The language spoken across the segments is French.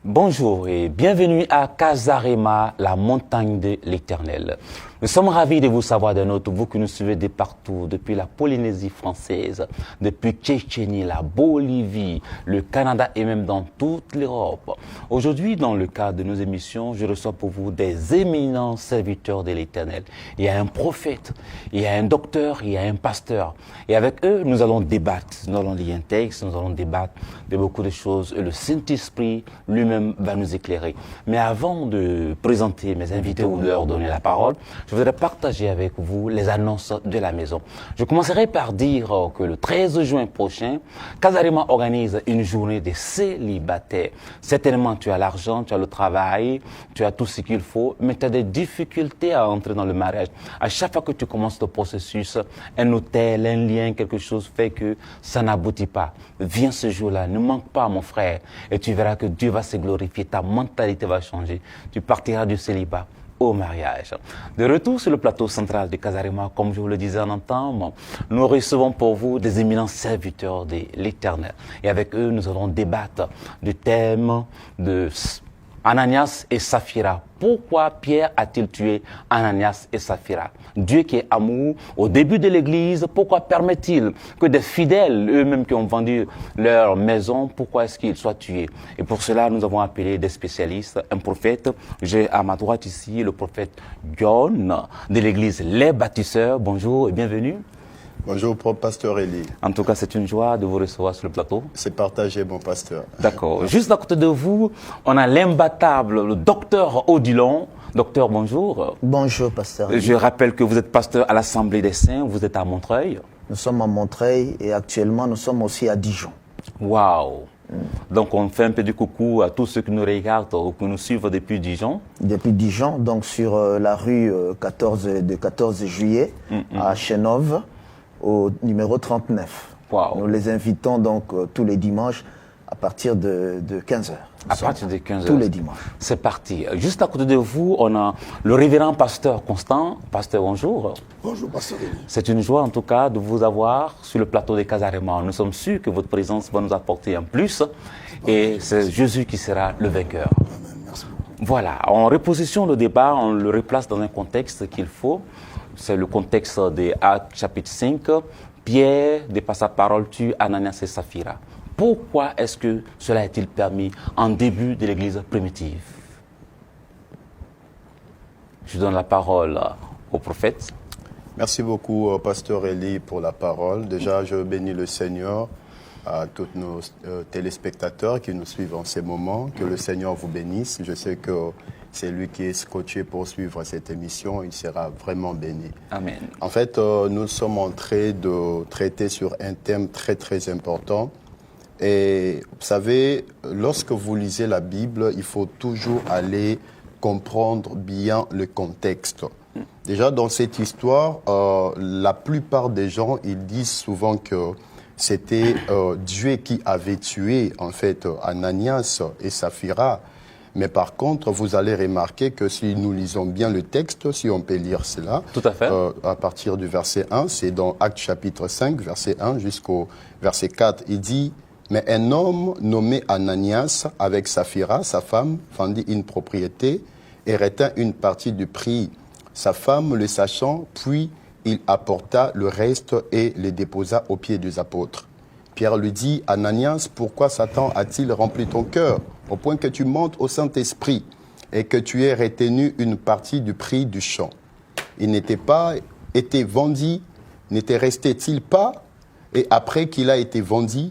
Bonjour et bienvenue à Casarema, la montagne de l'Éternel. Nous sommes ravis de vous savoir de notre, vous qui nous suivez de partout, depuis la Polynésie française, depuis Tchétchénie, la Bolivie, le Canada et même dans toute l'Europe. Aujourd'hui, dans le cadre de nos émissions, je reçois pour vous des éminents serviteurs de l'Éternel. Il y a un prophète, il y a un docteur, il y a un pasteur. Et avec eux, nous allons débattre. Nous allons lire un texte, nous allons débattre de beaucoup de choses. Et le Saint-Esprit lui-même va nous éclairer. Mais avant de présenter mes invités ou de leur donner la parole, je voudrais partager avec vous les annonces de la maison. Je commencerai par dire que le 13 juin prochain, Casarema organise une journée des célibataires. Certainement, tu as l'argent, tu as le travail, tu as tout ce qu'il faut, mais tu as des difficultés à entrer dans le mariage. À chaque fois que tu commences le processus, un hôtel, un lien, quelque chose fait que ça n'aboutit pas. Viens ce jour-là, ne manque pas, mon frère, et tu verras que Dieu va se glorifier, ta mentalité va changer. Tu partiras du célibat au mariage. De retour sur le plateau central de Casarema, comme je vous le disais en entame, nous recevons pour vous des éminents serviteurs de l'Éternel. Et avec eux, nous allons débattre du thème de Ananias et Saphira. Pourquoi Pierre a-t-il tué Ananias et Saphira? Dieu qui est amour, au début de l'Église, pourquoi permet-il que des fidèles, eux-mêmes qui ont vendu leur maison, pourquoi est-ce qu'ils soient tués? Et pour cela, nous avons appelé des spécialistes, un prophète. J'ai à ma droite ici le prophète John de l'Église Les Bâtisseurs. Bonjour et bienvenue. Bonjour, pasteur Elie. En tout cas, c'est une joie de vous recevoir sur le plateau. C'est partagé, mon pasteur. D'accord. Juste à côté de vous, on a l'imbattable, le docteur Odilon. Docteur, bonjour. Bonjour, pasteur. Je rappelle que vous êtes pasteur à l'Assemblée des Saints, vous êtes à Montreuil. Nous sommes à Montreuil et actuellement, nous sommes aussi à Dijon. Waouh. Donc, on fait un peu du coucou à tous ceux qui nous regardent ou qui nous suivent depuis Dijon. Depuis Dijon, donc sur la rue 14 juillet à Chenove, au numéro 39. Wow. Nous les invitons donc tous les dimanches à partir de 15h. À partir de 15h. Tous les dimanches. C'est parti. Juste à côté de vous, on a le révérend pasteur Constant. Pasteur, bonjour. Bonjour, pasteur. C'est une joie en tout cas de vous avoir sur le plateau de Casarema. Nous sommes sûrs que votre présence va nous apporter un plus. Et c'est Jésus qui sera le vainqueur. Amen. Merci beaucoup. Voilà. On repositionne le débat, on le replace dans un contexte qu'il faut. C'est le contexte des Actes chapitre 5. Pierre, de par sa parole, tue Ananias et Saphira. Pourquoi est-ce que cela est-il permis en début de l'Église primitive? Je donne la parole au prophète. Merci beaucoup, pasteur Elie, pour la parole. Déjà, je bénis le Seigneur à tous nos téléspectateurs qui nous suivent en ces moments. Que le Seigneur vous bénisse. Je sais que c'est lui qui est scotché pour suivre cette émission. Il sera vraiment béni. Amen. En fait, nous sommes en train de traiter sur un thème très, très important. Et vous savez, lorsque vous lisez la Bible, il faut toujours aller comprendre bien le contexte. Déjà, dans cette histoire, la plupart des gens, ils disent souvent que c'était Dieu qui avait tué, en fait, Ananias et Saphira. Mais par contre, vous allez remarquer que si nous lisons bien le texte, si on peut lire cela, tout à fait. À partir du verset 1, c'est dans Actes chapitre 5, verset 1 jusqu'au verset 4, il dit « Mais un homme nommé Ananias, avec Saphira, sa femme, vendit une propriété et retint une partie du prix. Sa femme, le sachant, puis il apporta le reste et le déposa aux pieds des apôtres. Pierre lui dit, Ananias, pourquoi Satan a-t-il rempli ton cœur au point que tu montes au Saint-Esprit et que tu aies retenu une partie du prix du champ? Il n'était pas été vendu, n'était resté-il pas, et après qu'il a été vendu,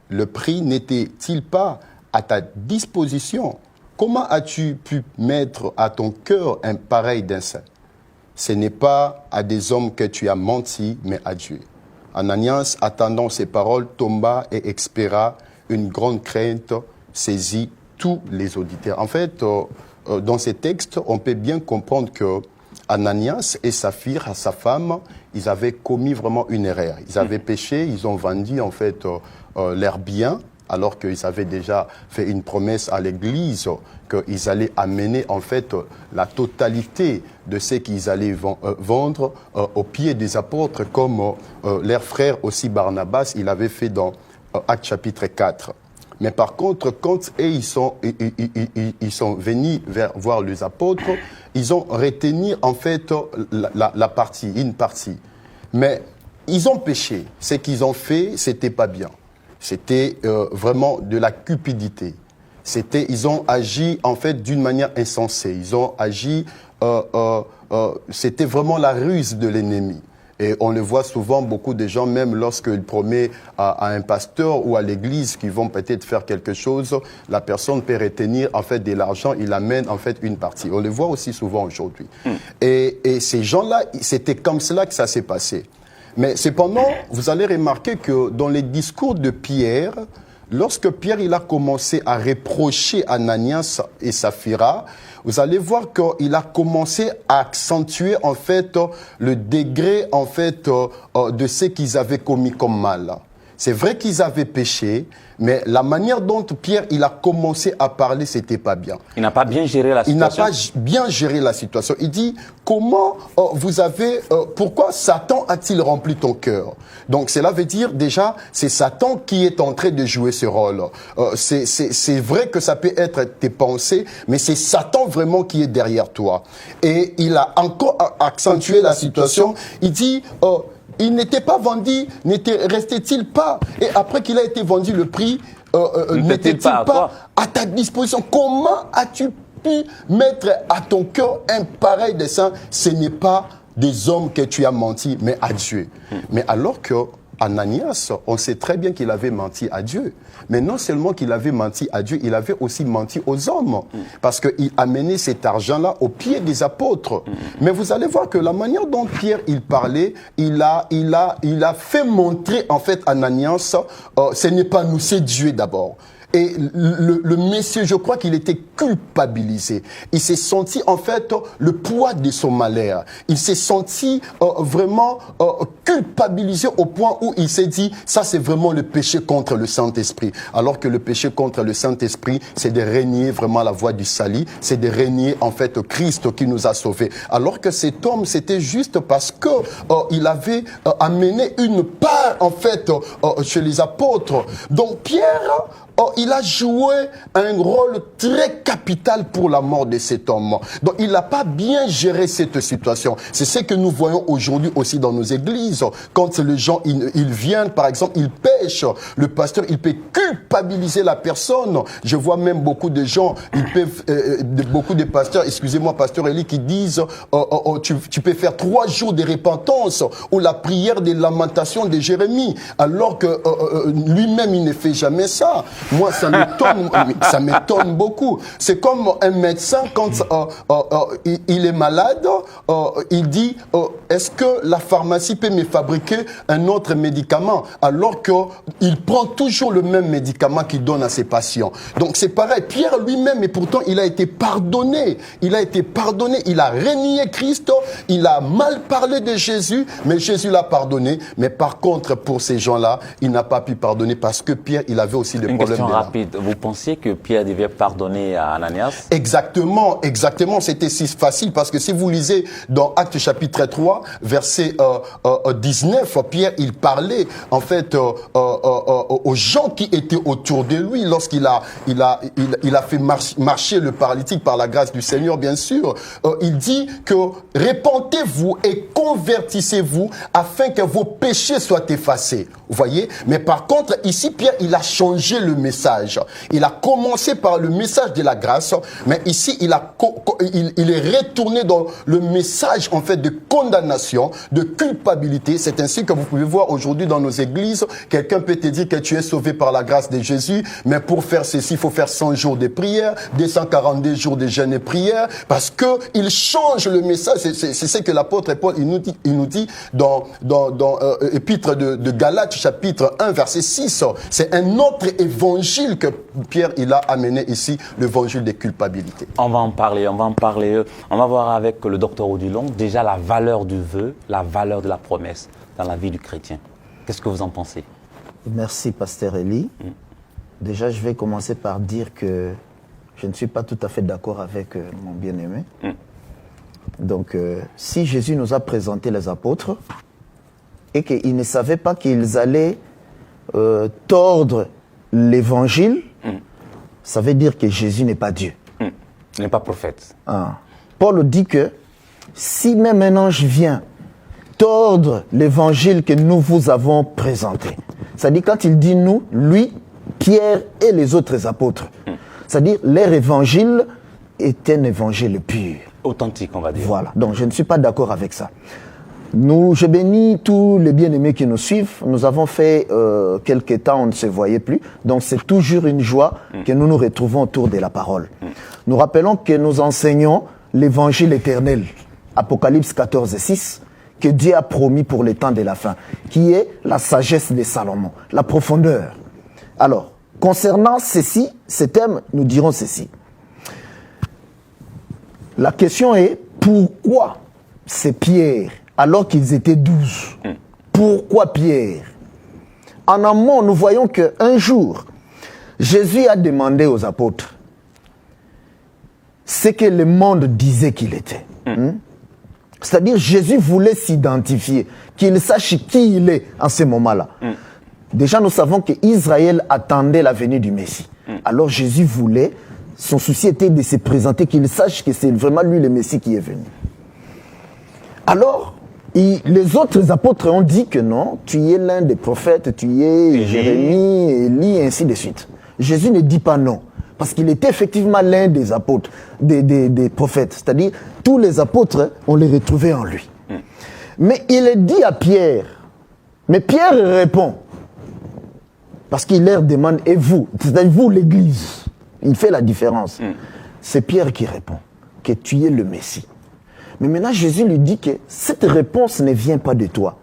le prix n'était-il pas à ta disposition? Comment as-tu pu mettre à ton cœur un pareil dessein? Ce n'est pas à des hommes que tu as menti, mais à Dieu. Ananias, attendant ces paroles, tomba et expira. Une grande crainte saisit tous les auditeurs. En fait, dans ces textes, on peut bien comprendre que Ananias et Saphira, sa femme, ils avaient commis vraiment une erreur. Ils avaient péché, ils ont vendu en fait leurs biens, alors qu'ils avaient déjà fait une promesse à l'Église qu'ils allaient amener en fait la totalité de ce qu'ils allaient vendre aux pieds des apôtres, comme leur frère aussi Barnabas, il avait fait dans Actes chapitre 4. Mais par contre, quand ils sont venus voir les apôtres, ils ont retenu en fait une partie. Mais ils ont péché. Ce qu'ils ont fait, c'était pas bien. C'était vraiment de la cupidité. Ils ont agi en fait d'une manière insensée. Ils ont agi, c'était vraiment la ruse de l'ennemi. Et on le voit souvent, beaucoup de gens, même lorsqu'ils promettent à un pasteur ou à l'église qu'ils vont peut-être faire quelque chose, la personne peut retenir en fait de l'argent, il amène en fait une partie. On le voit aussi souvent aujourd'hui. Et ces gens-là, c'était comme cela que ça s'est passé. Mais cependant, vous allez remarquer que dans les discours de Pierre, lorsque Pierre il a commencé à reprocher Ananias et Saphira, vous allez voir qu'il a commencé à accentuer en fait le degré en fait de ce qu'ils avaient commis comme mal. C'est vrai qu'ils avaient péché, mais la manière dont Pierre il a commencé à parler, c'était pas bien. Il n'a pas bien géré la situation. Il n'a pas bien géré la situation. Il dit, comment pourquoi Satan a-t-il rempli ton cœur? Donc cela veut dire déjà, c'est Satan qui est en train de jouer ce rôle. C'est vrai que ça peut être tes pensées, mais c'est Satan vraiment qui est derrière toi. Et il a encore accentué la situation. Il dit, il n'était pas vendu, restait-il pas? Et après qu'il a été vendu, le prix n'était-il pas à ta disposition? Comment as-tu pu mettre à ton cœur un pareil dessein? Ce n'est pas des hommes que tu as menti, mais à Dieu. Mais alors que Ananias, on sait très bien qu'il avait menti à Dieu. Mais non seulement qu'il avait menti à Dieu, il avait aussi menti aux hommes. Parce qu'il a mené cet argent-là aux pieds des apôtres. Mais vous allez voir que la manière dont Pierre il parlait, il a fait montrer en fait Ananias, ce n'est pas nous, c'est Dieu d'abord. Et le monsieur, je crois qu'il était culpabilisé. Il s'est senti en fait le poids de son malheur. Il s'est senti vraiment culpabilisé au point où il s'est dit, ça c'est vraiment le péché contre le Saint-Esprit. Alors que le péché contre le Saint-Esprit, c'est de renier vraiment la voie du salut, c'est de renier en fait Christ qui nous a sauvés. Alors que cet homme, c'était juste parce que il avait amené une part en fait chez les apôtres. Donc Pierre, il a joué un rôle très capital pour la mort de cet homme. Donc, il n'a pas bien géré cette situation. C'est ce que nous voyons aujourd'hui aussi dans nos églises. Quand les gens, ils viennent, par exemple, ils pêchent, le pasteur, il peut culpabiliser la personne. Je vois même beaucoup de gens, beaucoup de pasteurs, excusez-moi, pasteur Elie, qui disent, tu peux faire 3 jours de repentance ou la prière des lamentations de Jérémie, alors que lui-même, il ne fait jamais ça. Moi, ça m'étonne beaucoup. C'est comme un médecin, quand il est malade, il dit, est-ce que la pharmacie peut me fabriquer un autre médicament? Alors qu'il prend toujours le même médicament qu'il donne à ses patients. Donc c'est pareil, Pierre lui-même, et pourtant il a été pardonné. Il a renié Christ, il a mal parlé de Jésus, mais Jésus l'a pardonné. Mais par contre, pour ces gens-là, il n'a pas pu pardonner parce que Pierre, il avait aussi des problèmes. Rapide. Vous pensiez que Pierre devait pardonner à Ananias? Exactement. C'était si facile parce que si vous lisez dans Actes chapitre 3, verset 19, Pierre, il parlait en fait aux gens qui étaient autour de lui lorsqu'il a fait marcher le paralytique par la grâce du Seigneur, bien sûr. Il dit que repentez-vous et convertissez-vous afin que vos péchés soient effacés. Vous voyez? Mais par contre, ici, Pierre, il a changé le message. Il a commencé par le message de la grâce, mais ici, il est retourné dans le message, en fait, de condamnation, de culpabilité. C'est ainsi que vous pouvez voir aujourd'hui dans nos églises, quelqu'un peut te dire que tu es sauvé par la grâce de Jésus, mais pour faire ceci, il faut faire 100 jours de prière, 242 jours de jeûne et prière, parce que il change le message. C'est ce que l'apôtre Paul, il nous dit dans Épître de Galates, chapitre 1, verset 6. C'est un autre évangile que Pierre il a amené ici, l'évangile des culpabilités. On va en parler. On va voir avec le docteur Odilon déjà la valeur du vœu, la valeur de la promesse dans la vie du chrétien. Qu'est-ce que vous en pensez? Merci, pasteur Elie. Déjà, je vais commencer par dire que je ne suis pas tout à fait d'accord avec mon bien-aimé. Donc, si Jésus nous a présenté les apôtres et qu'ils ne savaient pas qu'ils allaient tordre l'évangile, Ça veut dire que Jésus n'est pas Dieu. Il n'est pas prophète. Paul dit que si même un ange vient tordre l'évangile que nous vous avons présenté, c'est-à-dire quand il dit nous, lui, Pierre et les autres apôtres, c'est-à-dire leur évangile est un évangile pur. Authentique, on va dire. Voilà, donc je ne suis pas d'accord avec ça. Je bénis tous les bien-aimés qui nous suivent. Nous avons fait quelques temps, on ne se voyait plus. Donc c'est toujours une joie que nous nous retrouvons autour de la parole. Nous rappelons que nous enseignons l'évangile éternel, Apocalypse 14:6, que Dieu a promis pour les temps de la fin, qui est la sagesse de Salomon, la profondeur. Alors, concernant ceci, ces thèmes, nous dirons ceci. La question est, pourquoi c'est Pierre, alors qu'ils étaient 12? Pourquoi Pierre? En amont, nous voyons qu'un jour, Jésus a demandé aux apôtres ce que le monde disait qu'il était. C'est-à-dire, Jésus voulait s'identifier, qu'il sache qui il est en ce moment-là. Déjà, nous savons qu'Israël attendait la venue du Messie. Alors, Jésus voulait, son souci était de se présenter, qu'il sache que c'est vraiment lui le Messie qui est venu. Alors, les autres apôtres ont dit que non, tu es l'un des prophètes, tu es Jérémie, Élie, et ainsi de suite. Jésus ne dit pas non, parce qu'il était effectivement l'un des apôtres, des prophètes. C'est-à-dire, tous les apôtres, on les retrouvait en lui. Mais il dit à Pierre, mais Pierre répond, parce qu'il leur demande, et vous, c'est-à-dire vous l'Église, il fait la différence. C'est Pierre qui répond, que tu es le Messie. Mais maintenant, Jésus lui dit que cette réponse ne vient pas de toi.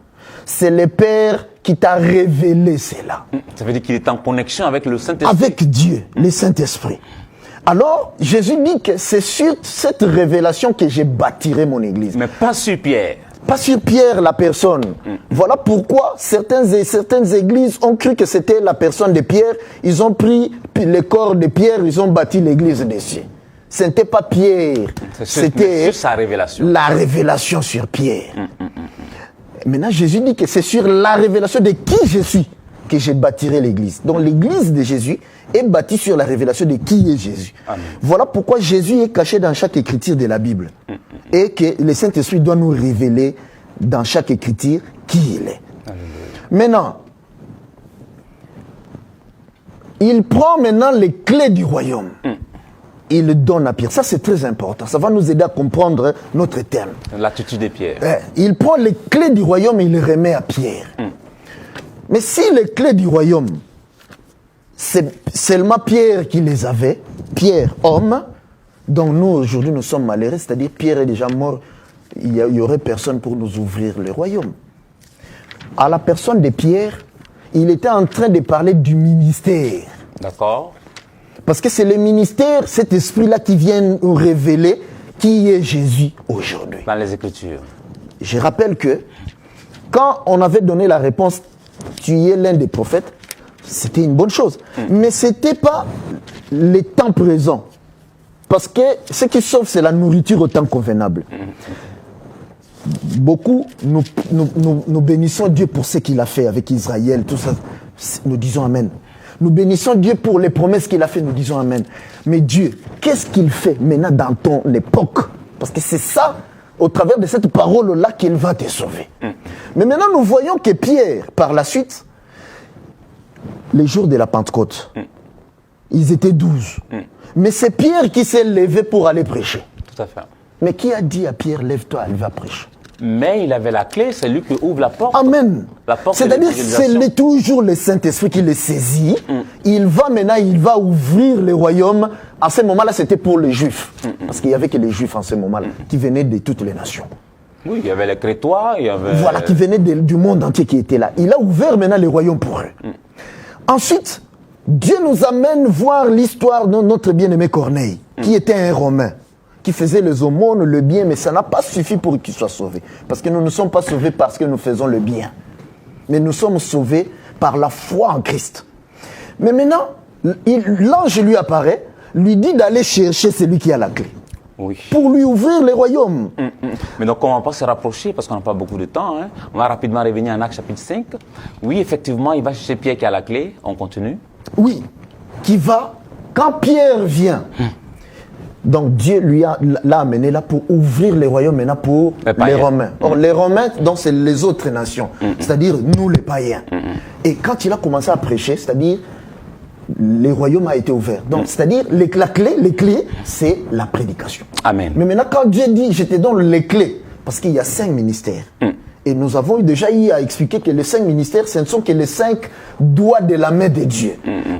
C'est le Père qui t'a révélé cela. Ça veut dire qu'il est en connexion avec le Saint-Esprit. Avec Dieu, le Saint-Esprit. Alors, Jésus dit que c'est sur cette révélation que j'ai bâtirai mon église. Mais pas sur Pierre. Pas sur Pierre, la personne. Voilà pourquoi certaines églises ont cru que c'était la personne de Pierre. Ils ont pris le corps de Pierre, ils ont bâti l'église dessus. Ce n'était pas Pierre, c'était sa révélation. La révélation sur Pierre. Maintenant, Jésus dit que c'est sur la révélation de qui je suis que j'ai bâtirai l'église. Donc l'église de Jésus est bâtie sur la révélation de qui est Jésus. Amen. Voilà pourquoi Jésus est caché dans chaque écriture de la Bible. Et que le Saint-Esprit doit nous révéler dans chaque écriture qui il est. Amen. Maintenant, il prend maintenant les clés du royaume. Il le donne à Pierre. Ça, c'est très important. Ça va nous aider à comprendre notre thème. L'attitude de Pierre. Il prend les clés du royaume et il les remet à Pierre. Mais si les clés du royaume, c'est seulement Pierre qui les avait, Pierre, homme, donc nous, aujourd'hui, nous sommes malheureux, c'est-à-dire Pierre est déjà mort, il n'y aurait personne pour nous ouvrir le royaume. À la personne de Pierre, il était en train de parler du ministère. D'accord. Parce que c'est le ministère, cet esprit-là qui vient nous révéler qui est Jésus aujourd'hui. Dans les Écritures. Je rappelle que quand on avait donné la réponse, tu es l'un des prophètes, c'était une bonne chose. Mais ce n'était pas le temps présent. Parce que ce qui sauve, c'est la nourriture au temps convenable. Beaucoup, nous bénissons Dieu pour ce qu'il a fait avec Israël, tout ça. Nous disons Amen. Nous bénissons Dieu pour les promesses qu'il a fait, nous disons Amen. Mais Dieu, qu'est-ce qu'il fait maintenant dans ton époque? Parce que c'est ça, au travers de cette parole-là, qu'il va te sauver. Mais maintenant, nous voyons que Pierre, par la suite, les jours de la Pentecôte, ils étaient 12. Mais c'est Pierre qui s'est levé pour aller prêcher. Tout à fait. Mais qui a dit à Pierre, lève-toi, il va prêcher? Mais il avait la clé, c'est lui qui ouvre la porte. Amen. La porte. C'est-à-dire que c'est toujours le Saint-Esprit qui le saisit. Il va ouvrir le royaume. À ce moment-là, c'était pour les Juifs. Parce qu'il n'y avait que les Juifs en ce moment-là, qui venaient de toutes les nations. Oui, il y avait les Crétois, il y avait... Voilà, qui venaient du monde entier qui étaient là. Il a ouvert maintenant le royaume pour eux. Ensuite, Dieu nous amène voir l'histoire de notre bien-aimé Corneille, qui était un Romain, qui faisait les aumônes, le bien, mais ça n'a pas suffi pour qu'il soit sauvé. Parce que nous ne sommes pas sauvés parce que nous faisons le bien. Mais nous sommes sauvés par la foi en Christ. Mais maintenant, l'ange lui apparaît, lui dit d'aller chercher celui qui a la clé. Oui. Pour lui ouvrir les royaumes. Mais donc, on ne va pas se rapprocher parce qu'on n'a pas beaucoup de temps. On va rapidement revenir en Actes chapitre 5. Oui, effectivement, il va chercher Pierre qui a la clé. On continue. Oui. qui va, quand Pierre vient, donc Dieu l'a amené là pour ouvrir les royaumes maintenant pour les Romains. Or, les Romains, donc c'est les autres nations, c'est-à-dire nous les païens. Et quand il a commencé à prêcher, c'est-à-dire les royaumes a été ouvert. Donc, c'est-à-dire les clés, c'est la prédication. Amen. Mais maintenant, quand Dieu dit, je te donne les clés, parce qu'il y a 5 ministères. Et nous avons déjà eu à expliquer que les 5 ministères, ce ne sont que les 5 doigts de la main de Dieu.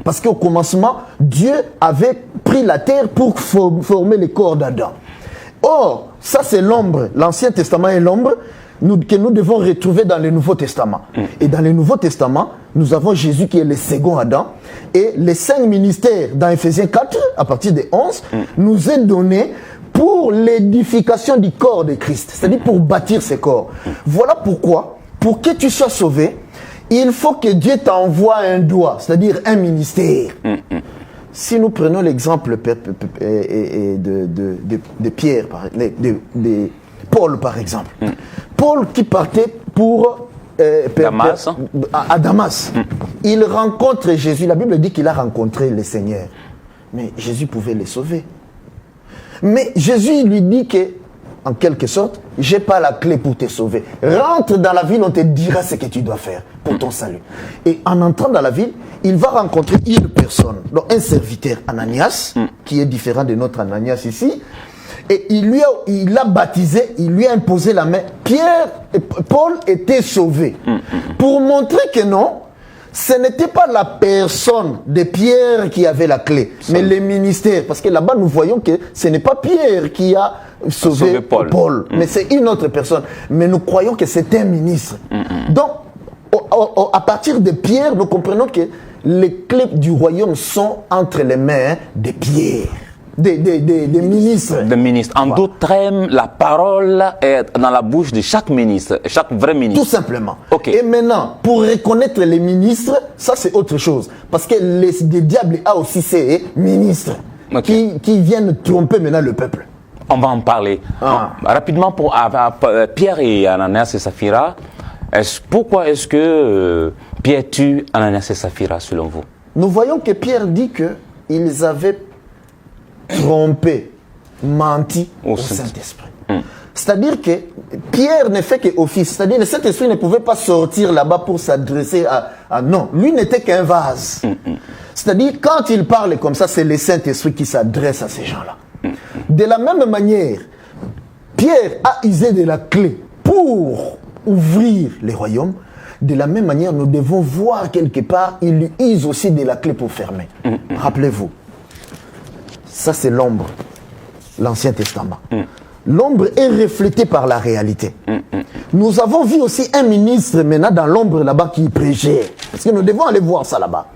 Parce qu'au commencement, Dieu avait pris la terre pour former le corps d'Adam. Or, ça c'est l'ombre. L'Ancien Testament est l'ombre que nous devons retrouver dans le Nouveau Testament. Et dans le Nouveau Testament, nous avons Jésus qui est le second Adam. Et les 5 ministères dans Ephésiens 4, à partir de 11, nous est donné pour l'édification du corps de Christ, c'est-à-dire pour bâtir ce corps. Voilà pourquoi, pour que tu sois sauvé, il faut que Dieu t'envoie un doigt, c'est-à-dire un ministère. Si nous prenons l'exemple de Pierre, de Paul par exemple. Paul qui partait pour Damas. À Damas. Il rencontre Jésus. La Bible dit qu'il a rencontré le Seigneur. Mais Jésus pouvait le sauver. Mais Jésus lui dit que, en quelque sorte, j'ai pas la clé pour te sauver. Rentre dans la ville, on te dira ce que tu dois faire pour ton salut. Et en entrant dans la ville, il va rencontrer une personne, donc un serviteur, Ananias, qui est différent de notre Ananias ici. Et il l'a baptisé, il lui a imposé la main. Paul était sauvé. Pour montrer que non, ce n'était pas la personne de Pierre qui avait la clé, mais les ministères. Parce que là-bas, nous voyons que ce n'est pas Pierre qui a sauvé Paul. Mais c'est une autre personne. Mais nous croyons que c'est un ministre. Donc, à partir de Pierre, nous comprenons que les clés du royaume sont entre les mains de Pierre. Des ministres. Des ministres. En d'autres termes, la parole est dans la bouche de chaque ministre, chaque vrai ministre. Tout simplement. Okay. Et maintenant, pour reconnaître les ministres, ça c'est autre chose. Parce que les diables a aussi ces ministres qui viennent tromper maintenant le peuple. On va en parler. Rapidement, pour Pierre et Ananias et Saphira, pourquoi est-ce que Pierre tue Ananias et Saphira selon vous? Nous voyons que Pierre dit qu'ils avaient trompé, menti au Saint-Esprit. C'est-à-dire que Pierre ne fait qu'office. C'est-à-dire que le Saint-Esprit ne pouvait pas sortir là-bas pour s'adresser à... Non, lui n'était qu'un vase. C'est-à-dire quand il parle comme ça, c'est le Saint-Esprit qui s'adresse à ces gens-là. De la même manière, Pierre a usé de la clé pour ouvrir les royaumes. De la même manière, nous devons voir quelque part, il use aussi de la clé pour fermer. Rappelez-vous. Ça, c'est l'ombre, l'Ancien Testament. L'ombre est reflétée par la réalité. Nous avons vu aussi un ministre maintenant dans l'ombre là-bas qui prêchait. Parce que nous devons aller voir ça là-bas.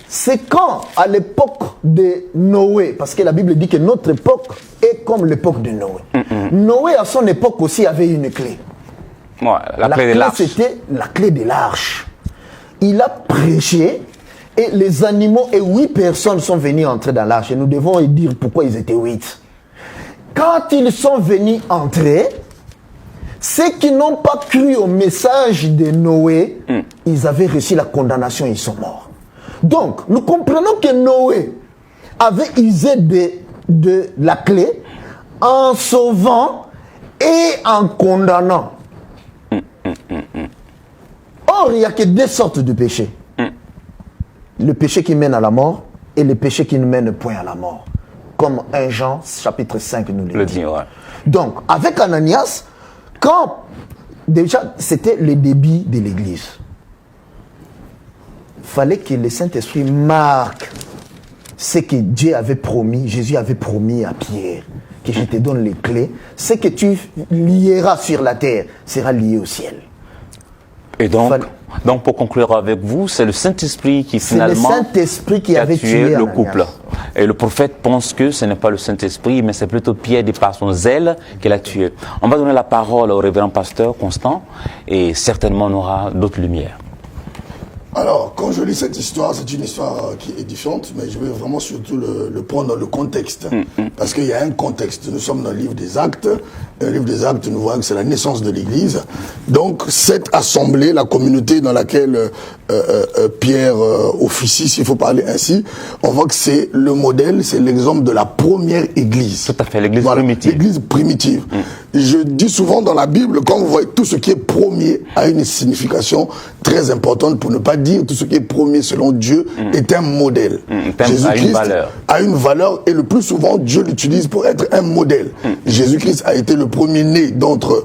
C'est quand, à l'époque de Noé, parce que la Bible dit que notre époque est comme l'époque de Noé. Noé, à son époque aussi, avait une clé. Ouais, la clé de l'arche. C'était la clé de l'arche. Il a prêché. Et les animaux et 8 personnes sont venus entrer dans l'arche. Et nous devons dire pourquoi ils étaient 8. Quand ils sont venus entrer, ceux qui n'ont pas cru au message de Noé, ils avaient reçu la condamnation et ils sont morts. Donc, nous comprenons que Noé avait usé de la clé en sauvant et en condamnant. Or, il n'y a que 2 sortes de péchés. Le péché qui mène à la mort et le péché qui ne mène point à la mort. Comme 1 Jean chapitre 5 nous le dit. Ouais. Donc, avec Ananias, quand déjà c'était le début de l'église, il fallait que le Saint-Esprit marque ce que Dieu avait promis, Jésus avait promis à Pierre, que je te donne les clés, ce que tu lieras sur la terre sera lié au ciel. Et donc pour conclure avec vous, c'est le Saint-Esprit qui finalement le Saint-Esprit qui avait tué le couple. Et le prophète pense que ce n'est pas le Saint-Esprit, mais c'est plutôt Pierre, de par son zèle, qui l'a tué. On va donner la parole au révérend pasteur Constant, et certainement on aura d'autres lumières. Alors, quand je lis cette histoire, c'est une histoire qui est édifiante, mais je vais vraiment surtout le prendre dans le contexte. Parce qu'il y a un contexte. Nous sommes dans le livre des Actes. Dans le livre des Actes, nous voyons que c'est la naissance de l'Église. Donc, cette assemblée, la communauté dans laquelle Pierre officie, s'il faut parler ainsi, on voit que c'est le modèle, c'est l'exemple de la première Église. Tout à fait, l'Église primitive. L'Église primitive. Je dis souvent dans la Bible, quand vous voyez tout ce qui est premier a une signification très importante, pour ne pas dire tout ce qui est premier selon Dieu est un modèle. Jésus-Christ a une valeur et le plus souvent Dieu l'utilise pour être un modèle. Jésus-Christ a été le premier-né d'entre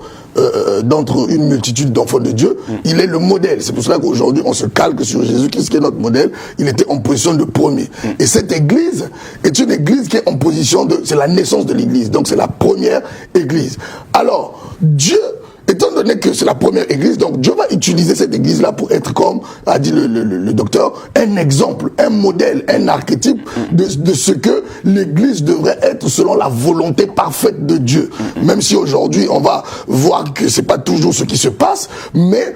une multitude d'enfants de Dieu. Il est le modèle. C'est pour cela qu'aujourd'hui on se calque sur Jésus-Christ qui est notre modèle. Il était en position de premier. Et cette église est une église qui est en position de... C'est la naissance de l'église. Donc c'est la première église. Alors, Dieu... Étant donné que c'est la première église, donc Dieu va utiliser cette église-là pour être, comme a dit le docteur, un exemple, un modèle, un archétype de ce que l'église devrait être selon la volonté parfaite de Dieu. Même si aujourd'hui on va voir que c'est pas toujours ce qui se passe, mais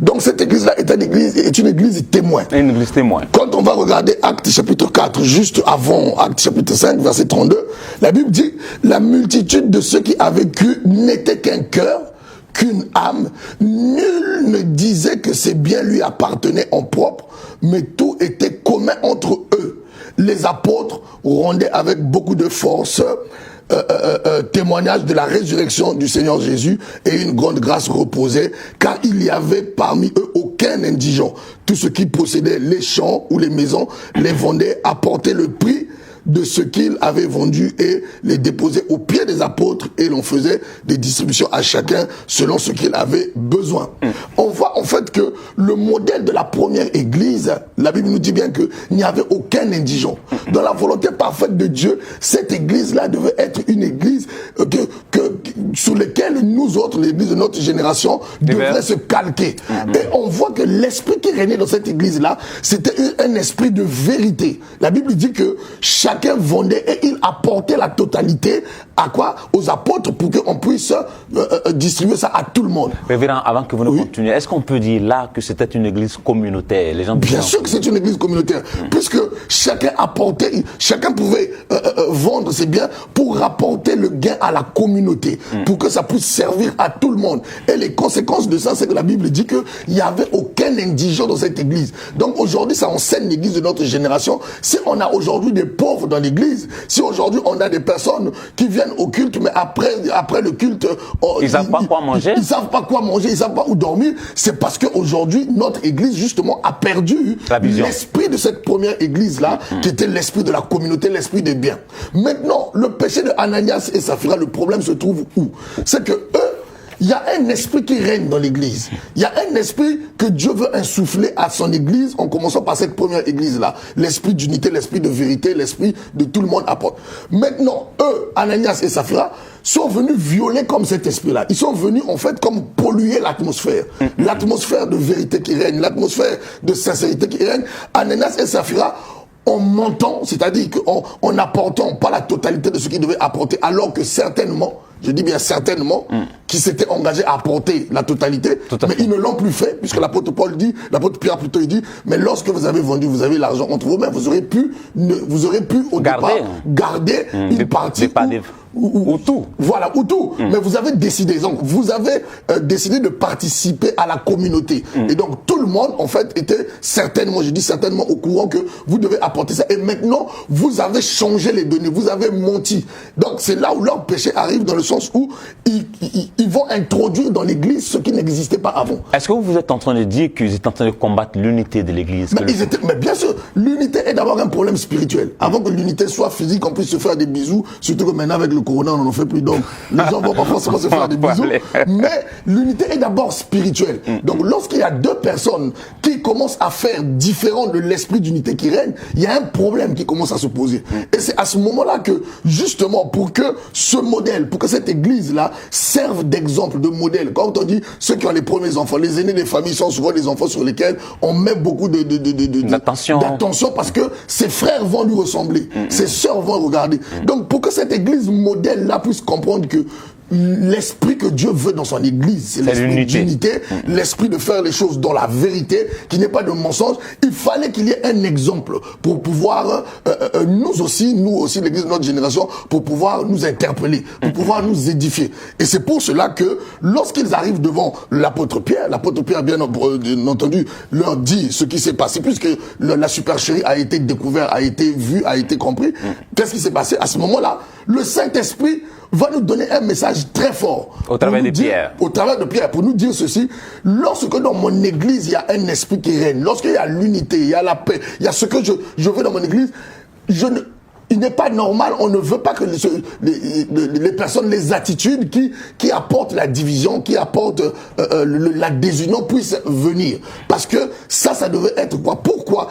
donc cette église-là est une église témoin. Une église témoin. Quand on va regarder Actes chapitre 4, juste avant Actes chapitre 5, verset 32, la Bible dit « La multitude de ceux qui avaient cru n'était qu'un cœur, qu'une âme, nul ne disait que ses biens lui appartenaient en propre, mais tout était commun entre eux. Les apôtres rendaient avec beaucoup de force témoignage de la résurrection du Seigneur Jésus et une grande grâce reposait, car il y avait parmi eux aucun indigent. Tout ce qui possédait les champs ou les maisons les vendait, apportait le prix de ce qu'il avait vendu et les déposait aux pieds des apôtres et l'on faisait des distributions à chacun selon ce qu'il avait besoin. On voit en fait que le modèle de la première église, la Bible nous dit bien qu'il n'y avait aucun indigent. Dans la volonté parfaite de Dieu, cette église-là devait être une église sur laquelle nous autres, l'église de notre génération, devrait se calquer. Et on voit que l'esprit qui régnait dans cette église-là, c'était un esprit de vérité. La Bible dit que chacun vendait et il apportait la totalité à quoi? Aux apôtres pour qu'on puisse distribuer ça à tout le monde. Révérend, avant que vous ne continuiez, est-ce qu'on peut dire là que c'était une église communautaire? Les gens Bien sûr que c'est une église communautaire, puisque chacun apportait, chacun pouvait vendre ses biens pour rapporter le gain à la communauté, pour que ça puisse servir à tout le monde. Et les conséquences de ça, c'est que la Bible dit qu'il n'y avait aucun indigent dans cette église. Donc aujourd'hui, ça enseigne l'église de notre génération. Si on a aujourd'hui des pauvres dans l'église, si aujourd'hui on a des personnes qui viennent au culte, mais après le culte, ils savent pas quoi manger. Ils savent pas quoi manger, ils savent pas où dormir. C'est parce qu'aujourd'hui, notre église, justement, a perdu l'esprit de cette première église-là, qui était l'esprit de la communauté, l'esprit des biens. Maintenant, le péché de Ananias et Saphira, le problème se trouve où? C'est que eux, il y a un esprit qui règne dans l'église. Il y a un esprit que Dieu veut insuffler à son église, en commençant par cette première église-là. L'esprit d'unité, l'esprit de vérité, l'esprit de tout le monde apporte. Maintenant, eux, Ananias et Saphira, sont venus violer comme cet esprit-là. Ils sont venus, en fait, comme polluer l'atmosphère. L'atmosphère de vérité qui règne, l'atmosphère de sincérité qui règne. Ananias et Saphira, en mentant, c'est-à-dire en apportant pas la totalité de ce qu'ils devaient apporter, alors que certainement, je dis bien certainement, qui s'étaient engagés à apporter la totalité, mais ils ne l'ont plus fait, puisque l'apôtre Paul dit, l'apôtre Pierre plutôt, il dit, mais lorsque vous avez vendu, vous avez l'argent entre vos mains, vous aurez pu au départ garder une partie ou tout. Voilà, ou tout. Mais vous avez décidé, donc vous avez décidé de participer à la communauté. Et donc tout le monde, en fait, était certainement, je dis certainement au courant que vous devez apporter ça. Et maintenant, vous avez changé les données, vous avez menti. Donc c'est là où leur péché arrive, dans le sens où ils vont introduire dans l'église ce qui n'existait pas avant. Est-ce que vous êtes en train de dire qu'ils étaient en train de combattre l'unité de l'église? Mais bien sûr, l'unité est d'abord un problème spirituel. Avant que l'unité soit physique, on puisse se faire des bisous, surtout que maintenant avec le corona, on n'en fait plus. Donc les gens vont pas forcément se faire des bisous. Mais l'unité est d'abord spirituelle. Donc lorsqu'il y a deux personnes qui commencent à faire différent de l'esprit d'unité qui règne, il y a un problème qui commence à se poser. Et c'est à ce moment-là que, justement, pour que ce modèle, pour que cette église-là serve d'exemple, de modèle. Quand on dit ceux qui ont les premiers enfants, les aînés des familles sont souvent les enfants sur lesquels on met beaucoup d'attention parce que ses frères vont lui ressembler, ses sœurs vont regarder. Donc pour que cette église modèle-là puisse comprendre que l'esprit que Dieu veut dans son église, c'est l'esprit d'unité, l'esprit de faire les choses dans la vérité, qui n'est pas de mensonge. Il fallait qu'il y ait un exemple pour pouvoir, nous aussi, l'église de notre génération, pour pouvoir nous interpeller, pour pouvoir nous édifier. Et c'est pour cela que, lorsqu'ils arrivent devant l'apôtre Pierre, bien entendu, leur dit ce qui s'est passé, puisque la supercherie a été découverte, a été vue, a été compris. Qu'est-ce qui s'est passé? À ce moment-là, le Saint-Esprit va nous donner un message très fort. Au travers de Pierre. Au travers de Pierre, pour nous dire ceci. Lorsque dans mon église, il y a un esprit qui règne, lorsqu'il y a l'unité, il y a la paix, il y a ce que je veux dans mon église, il n'est pas normal, on ne veut pas que les personnes, les attitudes qui apportent la division, qui apportent la désunion puissent venir. Parce que ça devait être quoi? Pourquoi,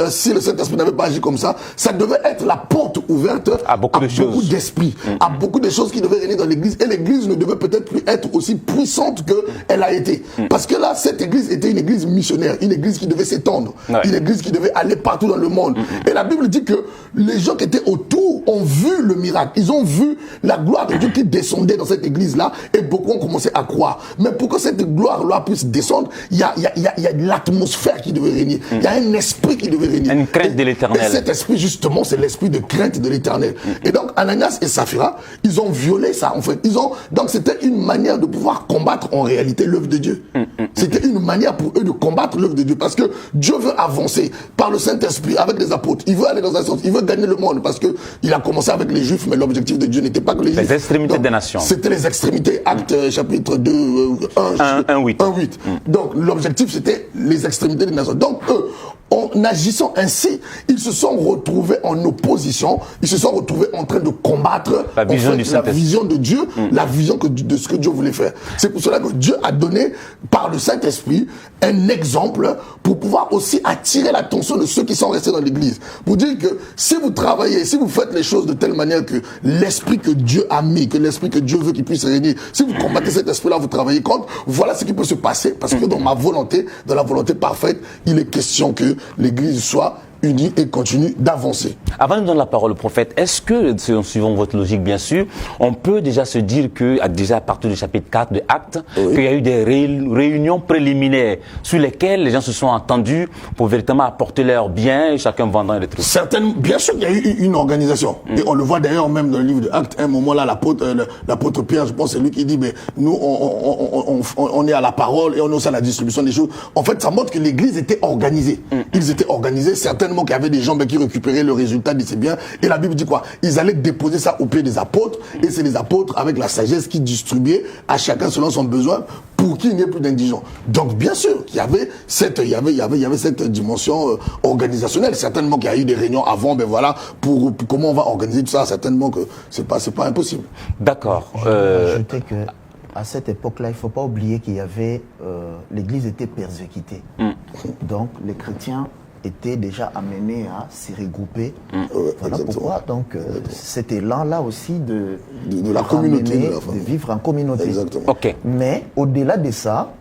si le Saint-Esprit n'avait pas agi comme ça devait être la porte ouverte à beaucoup d'esprits, à beaucoup de choses qui devaient régner dans l'église. Et l'église ne devait peut-être plus être aussi puissante qu'elle a été. Parce que là, cette église était une église missionnaire, une église qui devait s'étendre, une église qui devait aller partout dans le monde. Et la Bible dit que les gens qui étaient autour ont vu le miracle. Ils ont vu la gloire de Dieu qui descendait dans cette église-là et beaucoup ont commencé à croire. Mais pour que cette gloire-là puisse descendre, il y a de l'atmosphère qui devait régner. Il y a un esprit qui devait régner. Une crainte de l'Éternel. Et cet esprit, justement, c'est l'esprit de crainte de l'Éternel. Et donc, Ananias et Saphira, ils ont violé ça, en fait. Donc, c'était une manière de pouvoir combattre, en réalité, l'œuvre de Dieu. C'était une manière pour eux de combattre l'œuvre de Dieu. Parce que Dieu veut avancer par le Saint-Esprit, avec les apôtres. Il veut aller dans un sens. Il veut gagner le monde. Parce que il a commencé avec les Juifs, mais l'objectif de Dieu n'était pas que les Juifs. Les extrémités des nations. C'était les extrémités. Acte chapitre 2, 1:8. Donc, l'objectif, c'était les extrémités des nations. Donc, eux, en agissant ainsi, ils se sont retrouvés en opposition, ils se sont retrouvés en train de combattre la vision de Dieu, la vision de ce que Dieu voulait faire. C'est pour cela que Dieu a donné, par le Saint-Esprit, un exemple pour pouvoir aussi attirer l'attention de ceux qui sont restés dans l'église. Pour dire que si vous travaillez, si vous faites les choses de telle manière que l'esprit que Dieu a mis, que l'esprit que Dieu veut qu'il puisse régner, si vous combattez cet esprit-là, vous travaillez contre, voilà ce qui peut se passer, parce que dans ma volonté, dans la volonté parfaite, il est question que l'église soit unie et continue d'avancer. Avant de donner la parole au prophète, est-ce que, suivant votre logique bien sûr, on peut déjà se dire que, déjà à partir du chapitre 4 de Actes, qu'il y a eu des réunions préliminaires sur lesquelles les gens se sont entendus pour véritablement apporter leurs biens et chacun vendant les trucs? Bien sûr qu'il y a eu une organisation. Et on le voit d'ailleurs même dans le livre de Actes. À un moment là, l'apôtre Pierre, je pense, c'est lui qui dit, mais nous, on est à la parole et on est aussi à la distribution des choses. En fait, ça montre que l'église était organisée. Ils étaient organisés, certainement qu'il y avait des gens qui récupéraient le résultat de ces biens. Et la Bible dit quoi? Ils allaient déposer ça au pied des apôtres. Et c'est les apôtres, avec la sagesse, qui distribuaient à chacun selon son besoin pour qu'il n'y ait plus d'indigents. Donc, bien sûr, qu'il y avait cette dimension organisationnelle. Certainement qu'il y a eu des réunions avant, mais voilà, pour comment on va organiser tout ça. Certainement que c'est pas impossible. D'accord. Je vais ajouter que à cette époque-là, il ne faut pas oublier qu'il y avait l'Église était persécutée. Donc, les chrétiens étaient déjà amenés à s'y regrouper. Voilà pourquoi donc cet élan-là aussi de la communauté, de vivre en communauté. Exactement. Okay. Mais au-delà de ça,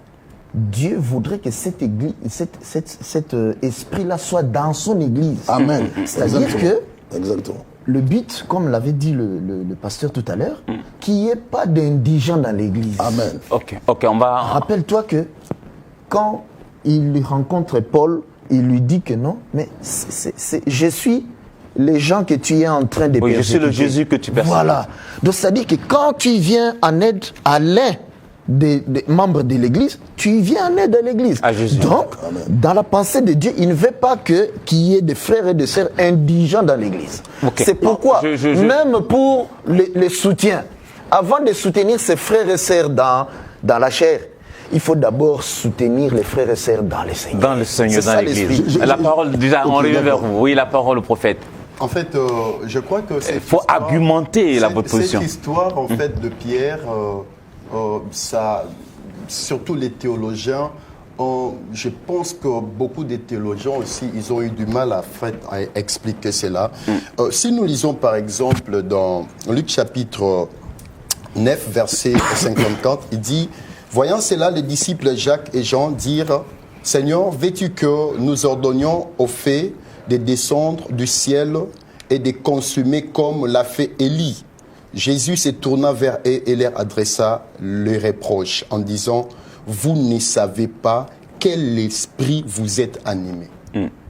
Dieu voudrait que cette église, cet esprit-là soit dans son église. Amen. C'est-à-dire que exactement. Le but, comme l'avait dit le pasteur tout à l'heure, qu'il n'y ait pas d'indigents dans l'église. Amen. Ok, on va... Rappelle-toi que quand il rencontre Paul, il lui dit que non, mais je suis les gens que tu es en train de persécuter. Je suis le Jésus que tu persécutes. Voilà. Donc, c'est-à-dire que quand tu viens en aide à l'un des membres de l'église, tu viens en aide à l'église. Donc, dans la pensée de Dieu, il ne veut pas qu'il y ait des frères et des sœurs indigents dans l'église. Okay. C'est pourquoi, même pour les soutiens, avant de soutenir ses frères et sœurs dans la chair, il faut d'abord soutenir les frères et sœurs dans le Seigneur. Dans le Seigneur, dans l'église. La parole, déjà, on revient vers vous. Oui, la parole au prophète. En fait, je crois que il faut argumenter la votre position. Cette histoire, en fait, de Pierre, ça, surtout les théologiens, je pense que beaucoup de théologiens aussi, ils ont eu du mal à expliquer cela. Si nous lisons, par exemple, dans Luc chapitre 9, verset 54, il dit... Voyant cela, les disciples Jacques et Jean dirent « Seigneur, veux-tu que nous ordonnions au feu de descendre du ciel et de consumer comme l'a fait Élie ?» Jésus se tourna vers eux et leur adressa le reproche en disant, vous ne savez pas quel esprit vous êtes animé.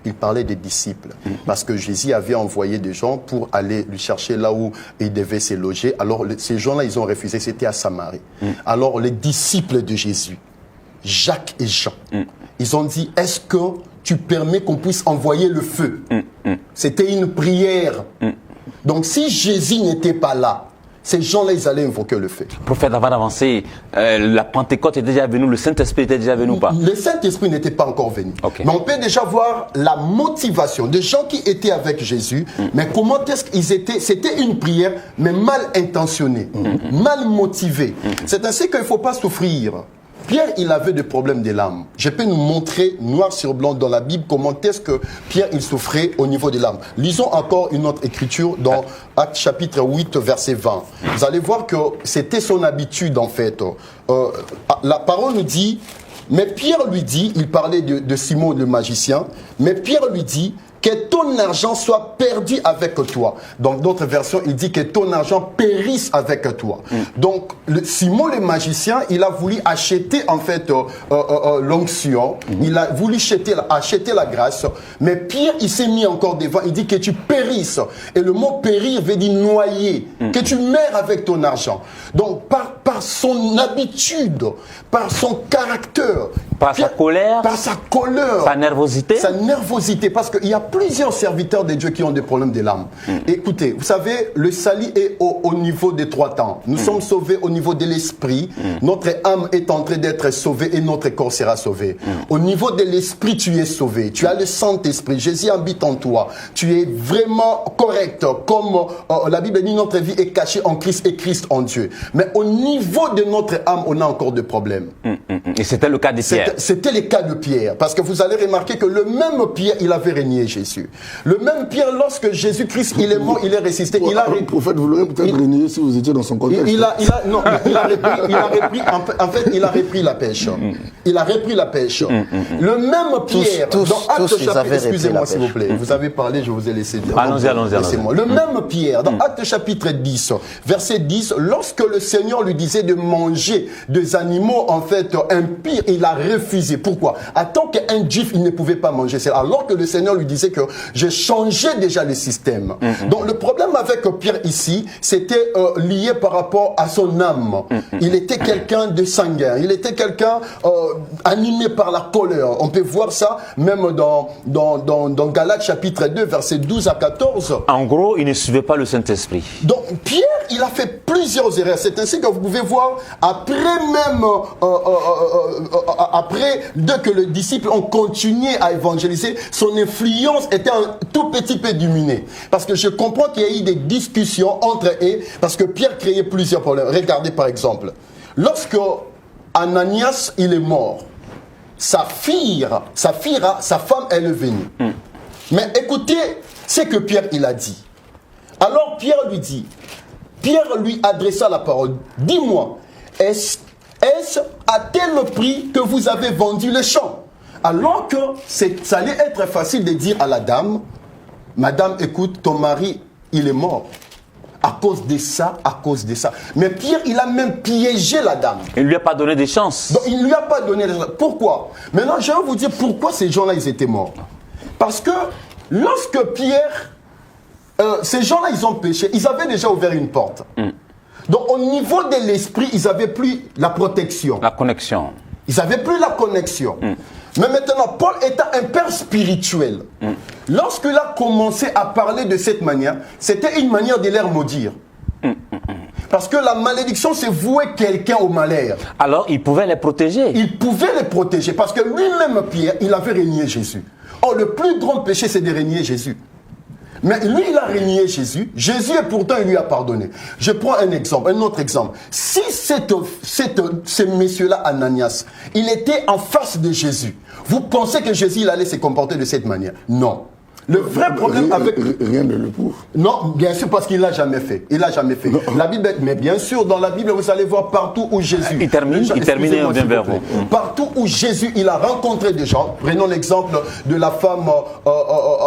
Il parlait des disciples, parce que Jésus avait envoyé des gens pour aller lui chercher là où il devait se loger. Alors ces gens-là, ils ont refusé, c'était à Samarie. Alors les disciples de Jésus, Jacques et Jean, ils ont dit, est-ce que tu permets qu'on puisse envoyer le feu? C'était une prière. Donc si Jésus n'était pas là, ces gens-là, ils allaient invoquer le feu. Prophète, avant d'avancer, la Pentecôte est déjà venue, le Saint-Esprit était déjà venu ou pas? Le Saint-Esprit n'était pas encore venu. Okay. Mais on peut déjà voir la motivation des gens qui étaient avec Jésus. Mais comment est-ce qu'ils étaient? C'était une prière, mais mal intentionnée, mal motivée. C'est ainsi qu'il ne faut pas souffrir. Pierre, il avait des problèmes de l'âme. Je peux nous montrer noir sur blanc dans la Bible comment est-ce que Pierre, il souffrait au niveau de l'âme. Lisons encore une autre écriture dans Actes chapitre 8, verset 20. Vous allez voir que c'était son habitude en fait. La parole nous dit, mais Pierre lui dit, il parlait de Simon le magicien, mais Pierre lui dit, que ton argent soit perdu avec toi. Dans d'autres versions, il dit que ton argent périsse avec toi. Donc, Simon le magicien, il a voulu acheter en fait l'onction, il a voulu acheter la grâce, mais Pierre, il s'est mis encore devant, il dit que tu périsses. Et le mot périr veut dire noyer, que tu meurs avec ton argent. Donc, par son habitude, par son caractère, par sa colère, sa nervosité, parce qu'il y a plusieurs serviteurs de Dieu qui ont des problèmes de l'âme. Écoutez, vous savez, le salut est au niveau des 3 temps. Nous sommes sauvés au niveau de l'esprit. Notre âme est en train d'être sauvée et notre corps sera sauvé. Au niveau de l'esprit, tu es sauvé. Tu as le Saint-Esprit. Jésus habite en toi. Tu es vraiment correct. Comme la Bible dit, notre vie est cachée en Christ et Christ en Dieu. Mais au niveau de notre âme, on a encore des problèmes. Et c'était le cas de Pierre. C'était le cas de Pierre. Parce que vous allez remarquer que le même Pierre, il avait régné Jésus. Le même Pierre, lorsque Jésus-Christ, il est mort, il est ressuscité. Le prophète, vous l'aurez peut-être régné si vous étiez dans son contexte. Il a repris la pêche. Il a repris la pêche. Le même Pierre, dans Actes chapitre, excusez-moi s'il vous plaît, vous avez parlé, je vous ai laissé dire. Allons-y. Le même Pierre, dans Actes chapitre 10, verset 10, lorsque le Seigneur lui disait de manger des animaux, en fait, impurs, il a refusé. Pourquoi? En tant qu'un juif, il ne pouvait pas manger ça. Alors que le Seigneur lui disait que j'ai changé déjà le système. Donc le problème avec Pierre ici, c'était lié par rapport à son âme. Il était quelqu'un de sanguin. Il était quelqu'un animé par la colère. On peut voir ça même dans Galates chapitre 2, verset 12 à 14. En gros, il ne suivait pas le Saint-Esprit. Donc Pierre, il a fait plusieurs erreurs. C'est ainsi que vous pouvez voir, après même, dès que les disciples ont continué à évangéliser, son influence était un tout petit peu diminuée. Parce que je comprends qu'il y a eu des discussions entre eux, parce que Pierre créait plusieurs problèmes. Regardez par exemple, lorsque Ananias, il est mort, sa femme, elle est venue. Mais écoutez ce que Pierre, il a dit. Alors Pierre lui adressa la parole. Dis-moi, est-ce à tel prix que vous avez vendu le champ? Alors que ça allait être facile de dire à la dame, madame, écoute, ton mari, il est mort. À cause de ça. Mais Pierre, il a même piégé la dame. Il ne lui a pas donné de chance. Donc, il ne lui a pas donné de chance. Pourquoi? Maintenant, je vais vous dire pourquoi ces gens-là, ils étaient morts. Parce que lorsque Pierre, ces gens-là, ils ont péché, ils avaient déjà ouvert une porte. Donc, au niveau de l'esprit, ils n'avaient plus la protection. La connexion. Ils n'avaient plus la connexion. Mais maintenant, Paul étant un père spirituel, lorsqu'il a commencé à parler de cette manière, c'était une manière de les maudire. Parce que la malédiction, c'est vouer quelqu'un au malheur. Alors, il pouvait les protéger. Il pouvait les protéger parce que lui-même, Pierre, il avait régné Jésus. Or, le plus grand péché, c'est de régner Jésus. Mais lui, il a régné Jésus. Jésus, et pourtant, il lui a pardonné. Je prends un autre exemple. Si ce monsieur-là, Ananias, il était en face de Jésus, vous pensez que Jésus, il allait se comporter de cette manière? Non. Le vrai problème avec... Rien ne le prouve. Non, bien sûr, parce qu'il ne l'a jamais fait. La Bible, mais bien sûr, dans la Bible, vous allez voir partout où Jésus... Il termine et on vient vers vous. Partout où Jésus, il a rencontré des gens. Prenons l'exemple de la femme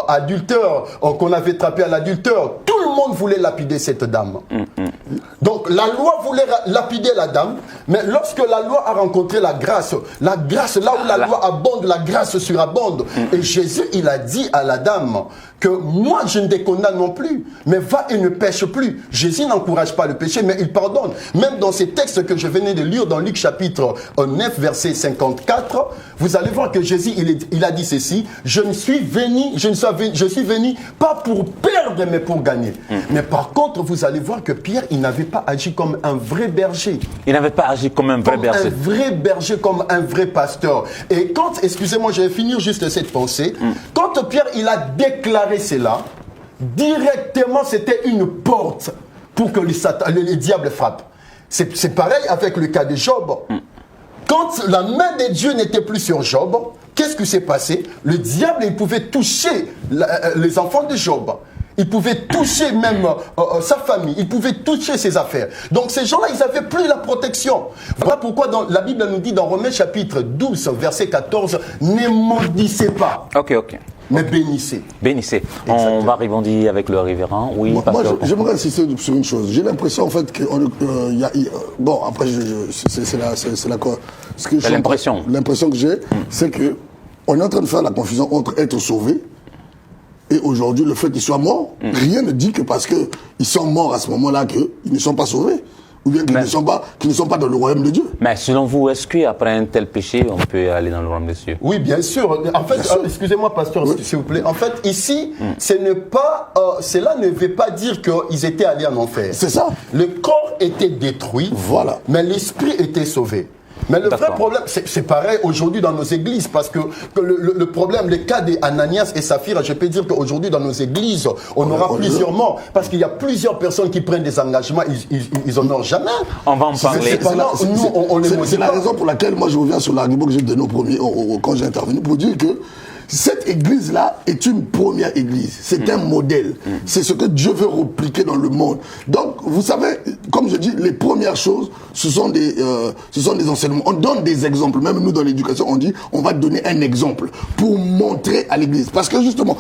adultère qu'on avait attrapée à l'adultère. Tous tout le monde voulait lapider cette dame. Donc la loi voulait lapider la dame, mais lorsque la loi a rencontré la grâce, là où la loi abonde, la grâce surabonde. Et Jésus, il a dit à la dame que moi, je ne te condamne non plus, mais va et ne pêche plus. Jésus n'encourage pas le péché, mais il pardonne. Même dans ces textes que je venais de lire dans Luc chapitre 9, verset 54, vous allez voir que Jésus, il a dit ceci: je suis venu pas pour perdre, mais pour gagner. Mais par contre, vous allez voir que Pierre, il n'avait pas agi comme un vrai berger. Il n'avait pas agi comme un vrai berger. Un vrai berger, comme un vrai pasteur. Et quand, excusez-moi, je vais finir juste cette pensée. Quand Pierre, il a déclaré cela, directement, c'était une porte pour que les diables frappent. C'est pareil avec le cas de Job. Quand la main de Dieu n'était plus sur Job, qu'est-ce qui s'est passé? Le diable, il pouvait toucher les enfants de Job. Il pouvait toucher même sa famille. Il pouvait toucher ses affaires. Donc ces gens-là, ils n'avaient plus la protection. Voilà pourquoi la Bible nous dit dans Romains chapitre 12, verset 14, ne maudissez pas. Ok. Mais bénissez. Bénissez. On va rebondir avec le révérend. Oui, moi j'aimerais insister sur une chose. J'ai l'impression en fait que bon, après c'est l'impression. L'impression que j'ai, c'est que on est en train de faire la confusion entre être sauvé et aujourd'hui le fait qu'ils soient morts. Rien ne dit que parce que ils sont morts à ce moment-là qu'ils ne sont pas sauvés. Ou bien qu'ils ne sont pas dans le royaume de Dieu. Mais selon vous, est-ce qu'après un tel péché, on peut aller dans le royaume de Dieu? Oui, bien sûr. En fait, excusez-moi, pasteur, s'il vous plaît. En fait, ici, cela ne veut pas dire qu'ils étaient allés en enfer. C'est ça. Le corps était détruit, voilà, mais l'esprit était sauvé. Mais le vrai problème, c'est pareil aujourd'hui dans nos églises, parce que le problème, le cas d'Ananias et Saphira, je peux dire qu'aujourd'hui dans nos églises, on aura plusieurs morts, parce qu'il y a plusieurs personnes qui prennent des engagements, ils n'honorent jamais. On va en parler. C'est la raison pour laquelle moi je reviens sur l'argument que j'ai donné quand j'ai intervenu, pour dire que cette église-là est une première église. C'est un modèle. C'est ce que Dieu veut repliquer dans le monde. Donc, vous savez, comme je dis, les premières choses, ce sont des enseignements. On donne des exemples. Même nous, dans l'éducation, on dit, on va donner un exemple pour montrer à l'église. Parce que justement,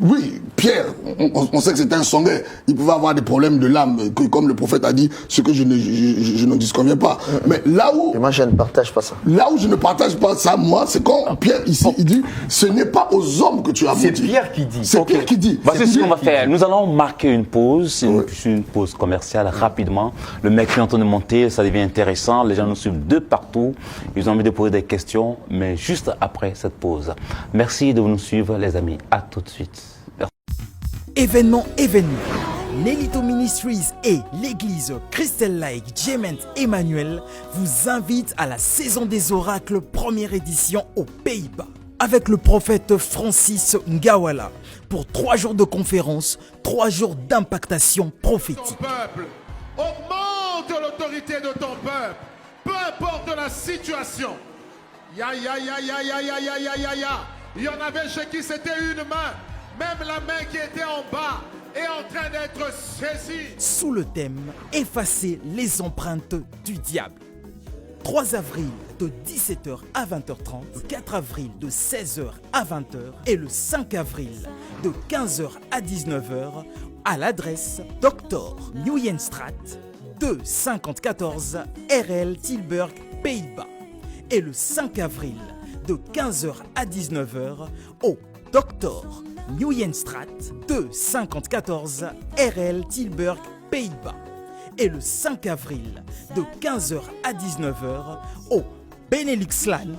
oui, Pierre, on sait que c'était un sanguin. Il pouvait avoir des problèmes de l'âme, comme le prophète a dit, ce que je ne disconviens pas. Mais là où... Et moi, je ne partage pas ça. Là où je ne partage pas ça, moi, c'est quand Pierre, ici, il dit, ce n'est pas aux hommes que tu as menti. C'est Pierre qui dit. C'est Pierre qui dit. Voici ce qu'on va faire. Nous allons marquer une pause, une pause commerciale rapidement. Le mec qui est en train de monter, ça devient intéressant. Les gens nous suivent de partout. Ils ont envie de poser des questions, mais juste après cette pause. Merci de nous suivre, les amis. À tout de suite. Événement. Nelito Ministries et l'église Christel Like Djement Emmanuel vous invitent à la saison des oracles première édition aux Pays-Bas avec le prophète Francis Ngawala pour 3 jours de conférence, 3 jours d'impactation prophétique. Ton peuple, augmente l'autorité de ton peuple, peu importe la situation. Il y en avait chez qui c'était une main. Même la main qui était en bas est en train d'être saisie. Sous le thème « Effacer les empreintes du diable ». 3 avril de 17h à 20h30, le 4 avril de 16h à 20h et le 5 avril de 15h à 19h à l'adresse Dr. Nieuwenstraat 254 RL Tilburg, Pays-Bas. Et le 5 avril de 15h à 19h au Dr. Nieuwenstraat 254 RL Tilburg, Pays-Bas. Et le 5 avril de 15h à 19h au Beneluxland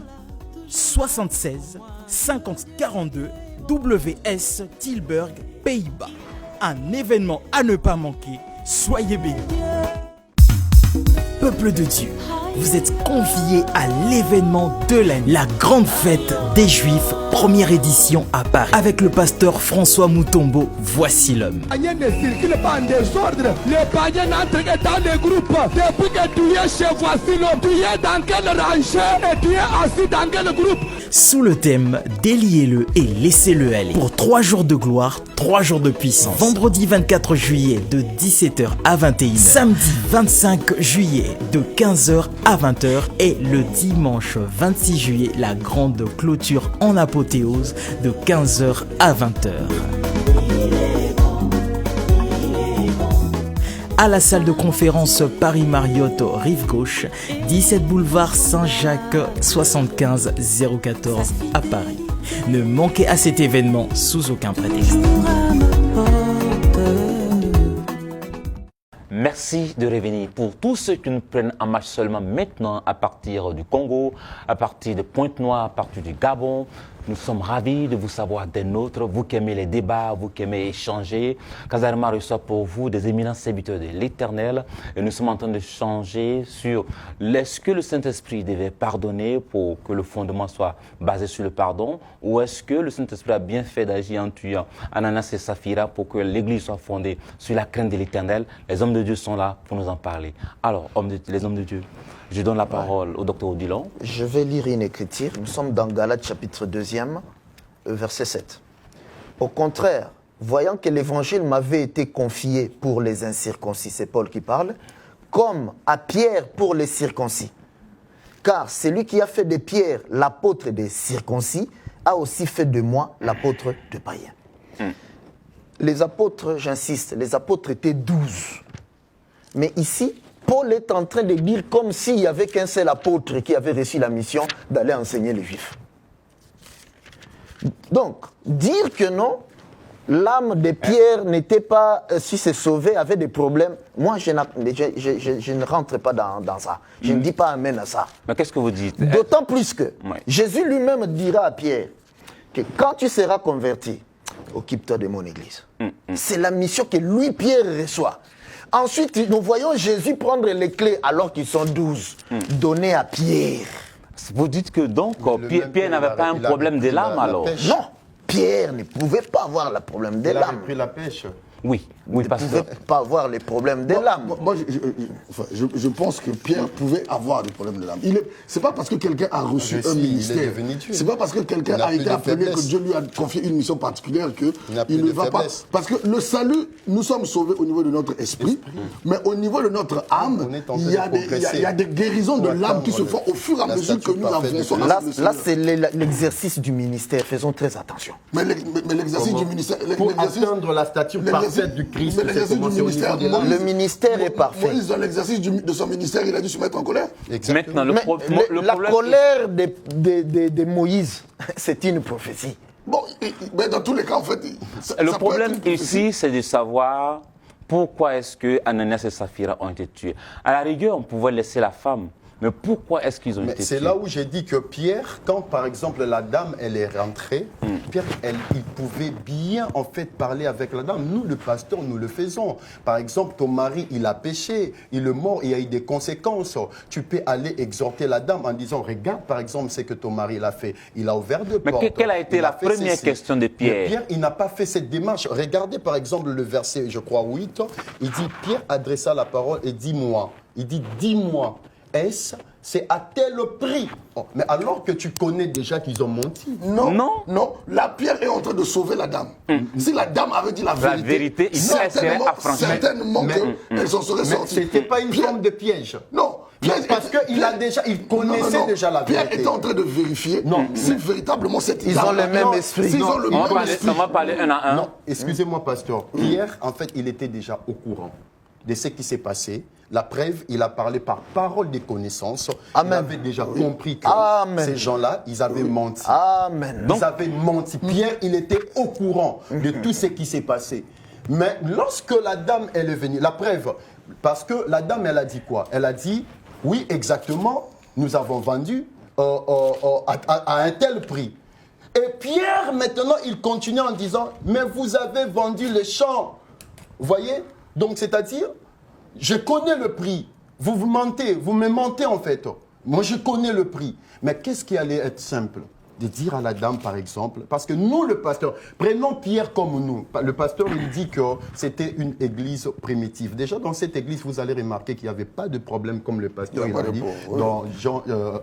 76 50 42 WS Tilburg, Pays-Bas. Un événement à ne pas manquer. Soyez bénis. Peuple de Dieu, vous êtes conviés à l'événement de l'année, la grande fête des Juifs, première édition à Paris, avec le pasteur François Moutombo. Voici l'homme. Ne circule pas en désordre. Les païens n'entrent que dans les groupes. Depuis que tu es chez Voici l'homme, tu es dans quelle rangée et tu es assis dans quel groupe? Sous le thème « Déliez-le et laissez-le aller » pour 3 jours de gloire, 3 jours de puissance. Vendredi 24 juillet de 17h à 21h. Samedi 25 juillet de 15h à 20h. Et le dimanche 26 juillet, la grande clôture en apothéose de 15h à 20h. à la salle de conférence Paris Marriott, rive gauche, 17 boulevard Saint-Jacques, 75 014 à Paris. Ne manquez à cet événement sous aucun prétexte. Merci de revenir. Pour tous ceux qui nous prennent en marche seulement maintenant à partir du Congo, à partir de Pointe-Noire, à partir du Gabon, nous sommes ravis de vous savoir des nôtres, vous qui aimez les débats, vous qui aimez échanger. Kazarema reçoit pour vous des éminents serviteurs de l'Éternel et nous sommes en train de changer sur est-ce que le Saint-Esprit devait pardonner pour que le fondement soit basé sur le pardon ou est-ce que le Saint-Esprit a bien fait d'agir en tuant Ananas et Saphira pour que l'Église soit fondée sur la crainte de l'Éternel. Les hommes de Dieu sont là pour nous en parler. Alors, les hommes de Dieu, je donne la parole au docteur Odilon. Je vais lire une écriture. Nous sommes dans Galates chapitre 2, verset 7. Au contraire, voyant que l'évangile m'avait été confié pour les incirconcis, c'est Paul qui parle, comme à Pierre pour les circoncis. Car celui qui a fait de Pierre l'apôtre des circoncis a aussi fait de moi l'apôtre de païens. Les apôtres, j'insiste, les apôtres étaient 12. Mais ici, Paul est en train de dire comme s'il n'y avait qu'un seul apôtre qui avait reçu la mission d'aller enseigner les Juifs. Donc, dire que non, l'âme de Pierre n'était pas, si c'est sauvé, avait des problèmes, moi je ne rentre pas dans ça. Je ne dis pas amen à ça. Mais qu'est-ce que vous dites? D'autant plus que Jésus lui-même dira à Pierre que quand tu seras converti, occupe-toi de mon église. C'est la mission que lui, Pierre, reçoit. Ensuite, nous voyons Jésus prendre les clés alors qu'ils sont 12, donner à Pierre. Vous dites que donc Pierre n'avait pas un problème de l'âme alors? Non, Pierre ne pouvait pas avoir le problème de l'âme. Il avait pris la pêche. Oui, parce qu'il ne pouvait pas avoir les problèmes de l'âme. Moi, je pense que Pierre pouvait avoir des problèmes de l'âme. C'est pas parce que quelqu'un a reçu un ministère, c'est pas parce que quelqu'un a été appelé que Dieu lui a confié une mission particulière qu'il ne va pas. Parce que le salut, nous sommes sauvés au niveau de notre esprit, mais au niveau de notre âme, il y a des guérisons de l'âme qui se font au fur et à mesure que nous avançons. Là, c'est l'exercice du ministère. Faisons très attention. Mais l'exercice du ministère... Pour atteindre la stature du Christ, le ministère est parfait. Moïse, dans l'exercice de son ministère, il a dû se mettre en colère. Exactement. La colère de Moïse, c'est une prophétie. Bon, mais dans tous les cas, en fait... Le problème ici, c'est de savoir pourquoi est-ce que Ananias et Saphira ont été tués. À la rigueur, on pouvait laisser la femme. Mais pourquoi est-ce qu'ils ont été tués? C'est là où j'ai dit que Pierre, quand par exemple la dame, elle est rentrée, Pierre, il pouvait bien en fait parler avec la dame. Nous, le pasteur, nous le faisons. Par exemple, ton mari, il a péché, il est mort, il y a eu des conséquences. Tu peux aller exhorter la dame en disant, regarde par exemple ce que ton mari il a fait. Il a ouvert deux portes. Mais quelle a été la première question de Pierre? Pierre, il n'a pas fait cette démarche. Regardez par exemple le verset, je crois, 8. Il dit, Pierre adressa la parole et dis-moi. Il dit, dis-moi. C'est à tel prix. Mais alors que tu connais déjà qu'ils ont menti. Non. La Pierre est en train de sauver la dame. Si la dame avait dit la vérité, certainement qu'elle s'en serait sortie. Ce n'était pas une forme de piège. Non. Parce qu'il connaissait déjà la vérité. Pierre était en train de vérifier si véritablement cette Ils ont le même esprit. On va parler un à un. Non, excusez-moi, pasteur. Pierre, en fait, il était déjà au courant de ce qui s'est passé. La preuve, il a parlé par parole des connaissances. Il avait déjà compris que ces gens-là, ils avaient menti. Ils avaient menti. Pierre, il était au courant de tout ce qui s'est passé. Mais lorsque la dame, elle est venue, la preuve, parce que la dame, elle a dit quoi? Elle a dit, oui, exactement, nous avons vendu à un tel prix. Et Pierre, maintenant, il continue en disant, mais vous avez vendu les champs. Vous voyez? Donc, c'est-à-dire, je connais le prix. Vous mentez, vous me mentez en fait. Moi, je connais le prix. Mais qu'est-ce qui allait être simple? De dire à la dame, par exemple, parce que nous, le pasteur, prenons Pierre comme nous. Le pasteur, il dit que c'était une église primitive. Déjà, dans cette église, vous allez remarquer qu'il n'y avait pas de problème, comme le pasteur il a dit. Dans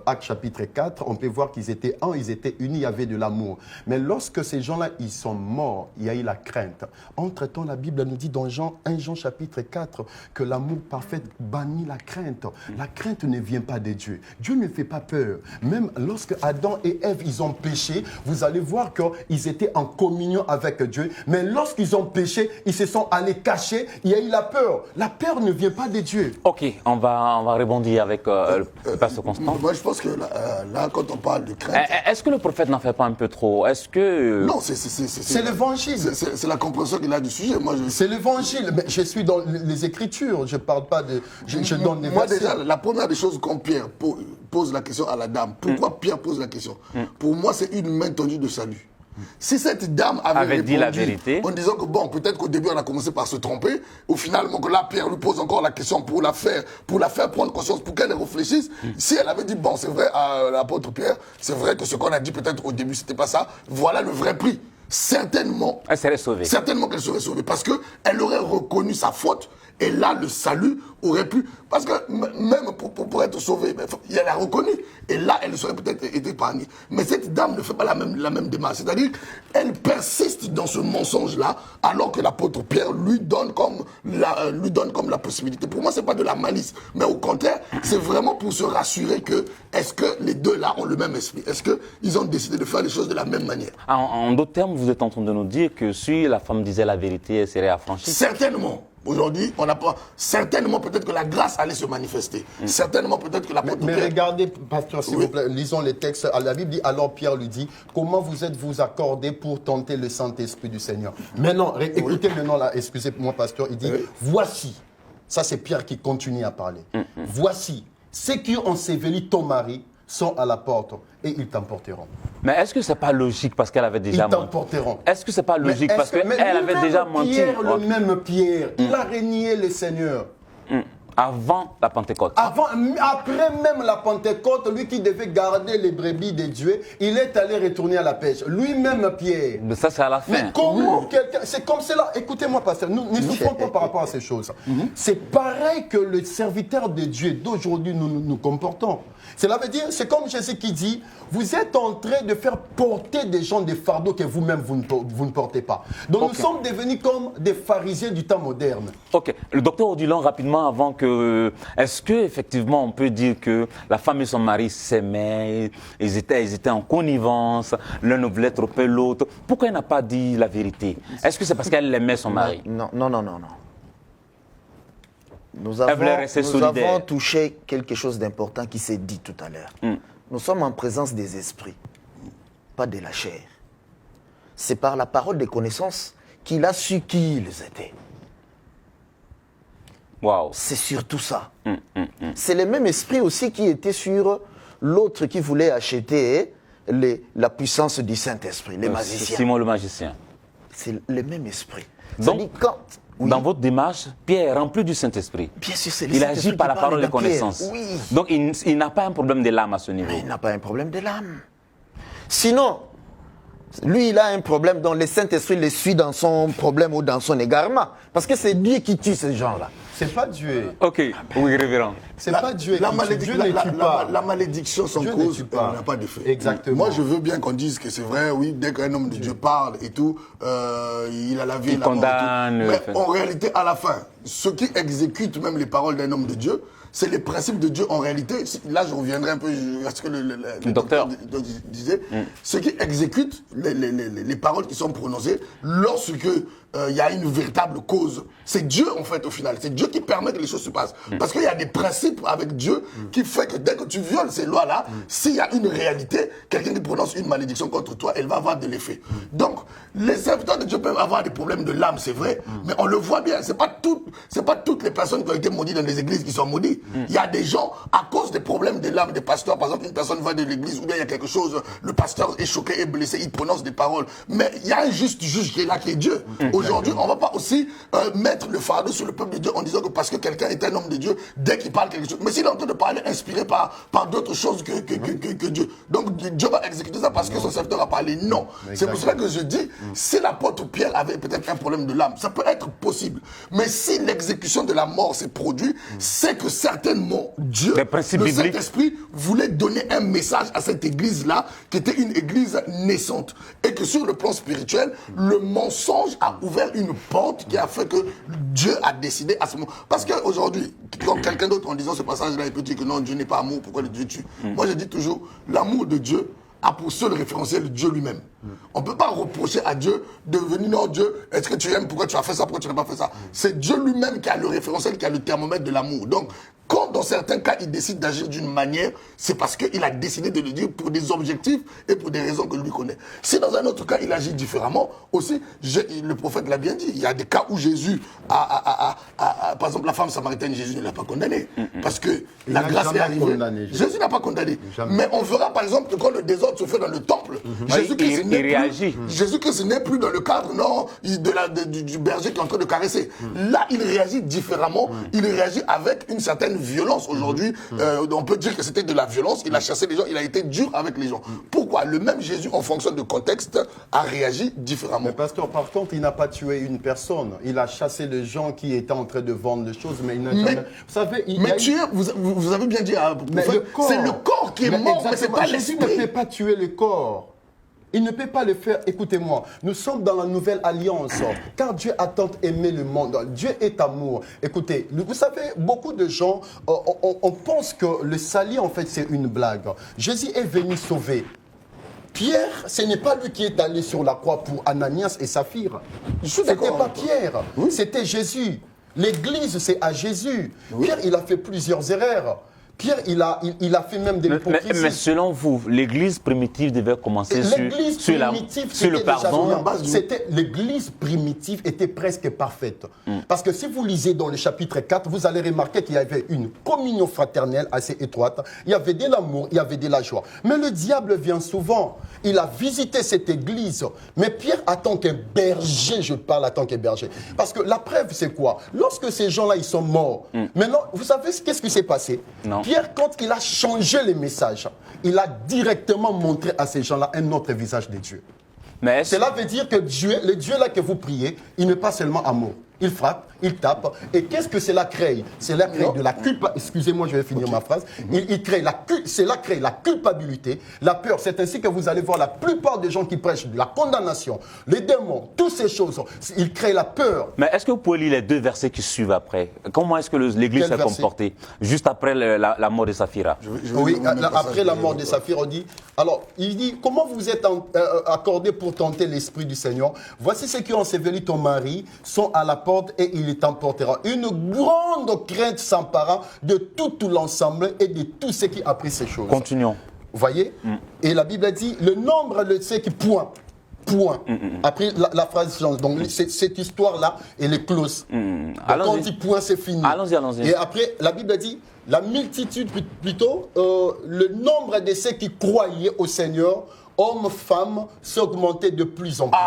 Actes chapitre 4, on peut voir qu'ils étaient ils étaient unis, il y avait de l'amour. Mais lorsque ces gens-là, ils sont morts, il y a eu la crainte. Entre-temps, la Bible nous dit dans 1 Jean chapitre 4 que l'amour parfait bannit la crainte. La crainte ne vient pas de Dieu. Dieu ne fait pas peur. Même lorsque Adam et Ève, ils ont ont péché, vous allez voir qu'ils étaient en communion avec Dieu. Mais lorsqu'ils ont péché, ils se sont allés cacher. Il y a eu la peur. La peur ne vient pas de Dieu. Ok, on va rebondir avec le pasteur Constant. Moi, je pense que là, quand on parle de crainte... Est-ce que le prophète n'en fait pas un peu trop? Est-ce que... Non, c'est l'évangile. C'est la compréhension qu'il a du sujet. C'est l'évangile. Mais je suis dans les Écritures. Je ne parle pas de... Je donne des Moi, versets. déjà, la première des choses quand Pierre pose la question à la dame, pourquoi Pierre pose la question? Pour moi, c'est une main tendue de salut. Si cette dame avait dit la vérité, en disant que bon, peut-être qu'au début on a commencé par se tromper, au final, donc là Pierre lui pose encore la question pour la faire prendre conscience, pour qu'elle réfléchisse. Si elle avait dit bon, c'est vrai à l'apôtre Pierre, c'est vrai que ce qu'on a dit peut-être au début c'était pas ça. Voilà le vrai prix. Certainement, elle serait sauvée. Certainement qu'elle serait sauvée parce que elle aurait reconnu sa faute. Et là, le salut aurait pu... Parce que même pour être sauvée, elle a reconnu. Et là, elle serait peut-être été épargnée. Mais cette dame ne fait pas la même démarche. C'est-à-dire qu'elle persiste dans ce mensonge-là, alors que l'apôtre Pierre lui donne comme la possibilité. Pour moi, ce n'est pas de la malice. Mais au contraire, c'est vraiment pour se rassurer que est-ce que les deux-là ont le même esprit? Est-ce qu'ils ont décidé de faire les choses de la même manière? En d'autres termes, vous êtes en train de nous dire que si la femme disait la vérité, elle serait affranchie? Certainement. Aujourd'hui, on n'a pas. Certainement, peut-être que la grâce allait se manifester. Certainement, peut-être que la porte. Mais regardez, pasteur, s'il vous plaît, lisons les textes. La Bible dit, alors Pierre lui dit, comment vous êtes-vous accordés pour tenter le Saint-Esprit du Seigneur? Maintenant, écoutez maintenant là, excusez-moi, pasteur, il dit, voici, ça c'est Pierre qui continue à parler. Voici, ceux qui ont enseveli ton mari sont à la porte et ils t'emporteront. Mais est-ce que c'est pas logique parce qu'elle avait déjà menti? Ils t'emporteront. Est-ce que c'est pas logique parce qu'elle avait déjà menti? Pierre, le même Pierre, il a renié le Seigneur. Avant la Pentecôte. Après même la Pentecôte, lui qui devait garder les brebis de Dieu, il est allé retourner à la pêche. Lui-même Pierre. Mais ça, c'est à la fin. Mais comment quelqu'un... C'est comme cela. Écoutez-moi, pasteur, nous ne souffrons pas par rapport à ces choses. C'est pareil que le serviteur de Dieu d'aujourd'hui nous comportons. Cela veut dire, c'est comme Jésus qui dit, vous êtes en train de faire porter des gens des fardeaux que vous-même vous ne portez pas. Donc nous sommes devenus comme des pharisiens du temps moderne. Ok. Le docteur Odilon, rapidement, avant que... Est-ce qu'effectivement on peut dire que la femme et son mari s'aimaient, ils étaient en connivence, l'un ne voulait tromper l'autre? Pourquoi elle n'a pas dit la vérité? Est-ce que c'est parce qu'elle aimait son mari? Non. Nous avons touché quelque chose d'important qui s'est dit tout à l'heure. Nous sommes en présence des esprits, pas de la chair. C'est par la parole des connaissances qu'il a su qui ils étaient. Wow. C'est surtout ça. C'est le même esprit aussi qui était sur l'autre qui voulait acheter la puissance du Saint-Esprit, les magiciens. Simon le magicien. C'est le même esprit. Donc, dans votre démarche, Pierre est rempli du Saint-Esprit. Bien sûr, c'est le Il Saint-Esprit agit par la qui parole de parle dans Pierre. connaissance. Oui. Donc, il n'a pas un problème de l'âme à ce niveau. Mais il n'a pas un problème de l'âme. Sinon, lui, il a un problème dont le Saint-Esprit le suit dans son problème ou dans son égarement. Parce que c'est Dieu qui tue ces gens-là. C'est pas Dieu. Ok, oui, révérend. C'est pas Dieu. La malédiction sans cause n'a pas d'effet. Exactement. Moi, je veux bien qu'on dise que c'est vrai, oui, dès qu'un homme de Dieu parle et tout, il a la vie et la mort. Mais en réalité, à la fin, ceux qui exécutent même les paroles d'un homme de Dieu, c'est les principes de Dieu en réalité. Là, je reviendrai un peu à ce que le docteur disait. Ceux qui exécutent les paroles qui sont prononcées lorsque il y a une véritable cause. C'est Dieu, en fait, au final. C'est Dieu qui permet que les choses se passent. Parce qu'il y a des principes avec Dieu qui fait que dès que tu violes ces lois-là, s'il y a une réalité, quelqu'un qui prononce une malédiction contre toi, elle va avoir de l'effet. Donc, les serviteurs de Dieu peuvent avoir des problèmes de l'âme, c'est vrai, mais on le voit bien. C'est pas toutes les personnes qui ont été maudites dans les églises qui sont maudites. Il y a des gens, à cause des problèmes de l'âme des pasteurs, par exemple, une personne va de l'église, ou bien il y a quelque chose, le pasteur est choqué, est blessé, il prononce des paroles. Mais il y a un juste juge qui est là, qui est Dieu. Aujourd'hui, on ne va pas aussi mettre le fardeau sur le peuple de Dieu en disant que parce que quelqu'un est un homme de Dieu, dès qu'il parle quelque chose, mais s'il est en train de parler inspiré par d'autres choses que Dieu, donc Dieu va exécuter ça parce que son serviteur a parlé. Non. C'est pour cela que je dis, si l'apôtre Pierre avait peut-être un problème de l'âme, ça peut être possible. Mais si l'exécution de la mort s'est produite, c'est que certainement Dieu, le Saint-Esprit, voulait donner un message à cette église-là, qui était une église naissante. Et que sur le plan spirituel, le mensonge a ouvert une porte qui a fait que Dieu a décidé à ce moment. Parce qu'aujourd'hui, quand quelqu'un d'autre en disant ce passage-là, il peut dire que non, Dieu n'est pas amour, pourquoi Dieu tue? Moi, je dis toujours, l'amour de Dieu a pour seul référentiel Dieu lui-même. On ne peut pas reprocher à Dieu de venir, non Dieu, est-ce que tu aimes, pourquoi tu as fait ça, pourquoi tu n'as pas fait ça. C'est Dieu lui-même qui a le référentiel, qui a le thermomètre de l'amour. Donc, quand dans certains cas, il décide d'agir d'une manière, c'est parce qu'il a décidé de le dire pour des objectifs et pour des raisons que lui connaît. Si dans un autre cas, il agit différemment, aussi, le prophète l'a bien dit, il y a des cas où Jésus par exemple, la femme samaritaine, Jésus ne l'a pas condamnée. Parce que la grâce est arrivée. Jésus n'a pas condamné. Mais on verra par exemple que quand le désordre se fait dans le temple, Jésus-Christ n'est plus dans le cadre du berger qui est en train de caresser. Là, il réagit différemment. Il réagit avec une certaine violence. Aujourd'hui, on peut dire que c'était de la violence. Il a chassé les gens, il a été dur avec les gens. Pourquoi? Le même Jésus, en fonction de contexte, a réagi différemment. Mais pasteur, par contre, il n'a pas tué une personne. Il a chassé les gens qui étaient en train de vendre les choses, mais il n'a jamais... Vous savez, vous avez bien dit, c'est le corps qui est mort, mais c'est pas l'esprit. Il ne peut pas tuer le corps. Il ne peut pas le faire. Écoutez-moi, nous sommes dans la nouvelle alliance, car Dieu a tant aimé le monde. Dieu est amour. Écoutez, vous savez, beaucoup de gens, on pense que le salut, en fait, c'est une blague. Jésus est venu sauver. Pierre, ce n'est pas lui qui est allé sur la croix pour Ananias et Saphir. Ce n'était pas Pierre, c'était Jésus. L'Église, c'est à Jésus. Pierre, il a fait plusieurs erreurs. Pierre, il a fait même des hypocrisies. Mais selon vous, l'Église primitive devait commencer sur le pardon. L'Église primitive était presque parfaite. Parce que si vous lisez dans le chapitre 4, vous allez remarquer qu'il y avait une communion fraternelle assez étroite. Il y avait de l'amour, il y avait de la joie. Mais le diable vient souvent. Il a visité cette Église. Mais Pierre, en tant que berger, je parle en tant que berger. Parce que la preuve, c'est quoi? Lorsque ces gens-là, ils sont morts. Maintenant, vous savez qu'est-ce qui s'est passé? Non. Pierre, quand il a changé les messages, il a directement montré à ces gens-là un autre visage de Dieu. Cela veut dire que Dieu, le Dieu là que vous priez, il n'est pas seulement amour. Il frappe, il tape. Et qu'est-ce que cela crée? Cela crée de la culpabilité. Excusez-moi, je vais finir ma phrase. Cela crée la culpabilité, la peur. C'est ainsi que vous allez voir la plupart des gens qui prêchent de la condamnation, les démons, toutes ces choses. Ils créent la peur. Mais est-ce que vous pouvez lire les deux versets qui suivent après? Comment est-ce que l'Église s'est comportée juste après la mort de Saphira? Oui, après la mort de Saphira, on dit... Alors, il dit, comment vous êtes accordé pour tenter l'Esprit du Seigneur? Voici ceux qui ont enseveli ton mari, sont à la porte et il t'emportera. Une grande crainte s'empara de tout l'ensemble et de tous ceux qui appris ces choses. Continuons. Vous voyez? Et la Bible dit, le nombre de ceux qui point. Après, la phrase change. Donc, cette histoire-là, elle est close. Quand on dit point, c'est fini. Allons-y. Et après, la Bible dit, la multitude, plutôt, le nombre de ceux qui croyaient au Seigneur, hommes, femmes, s'augmenter de plus en plus.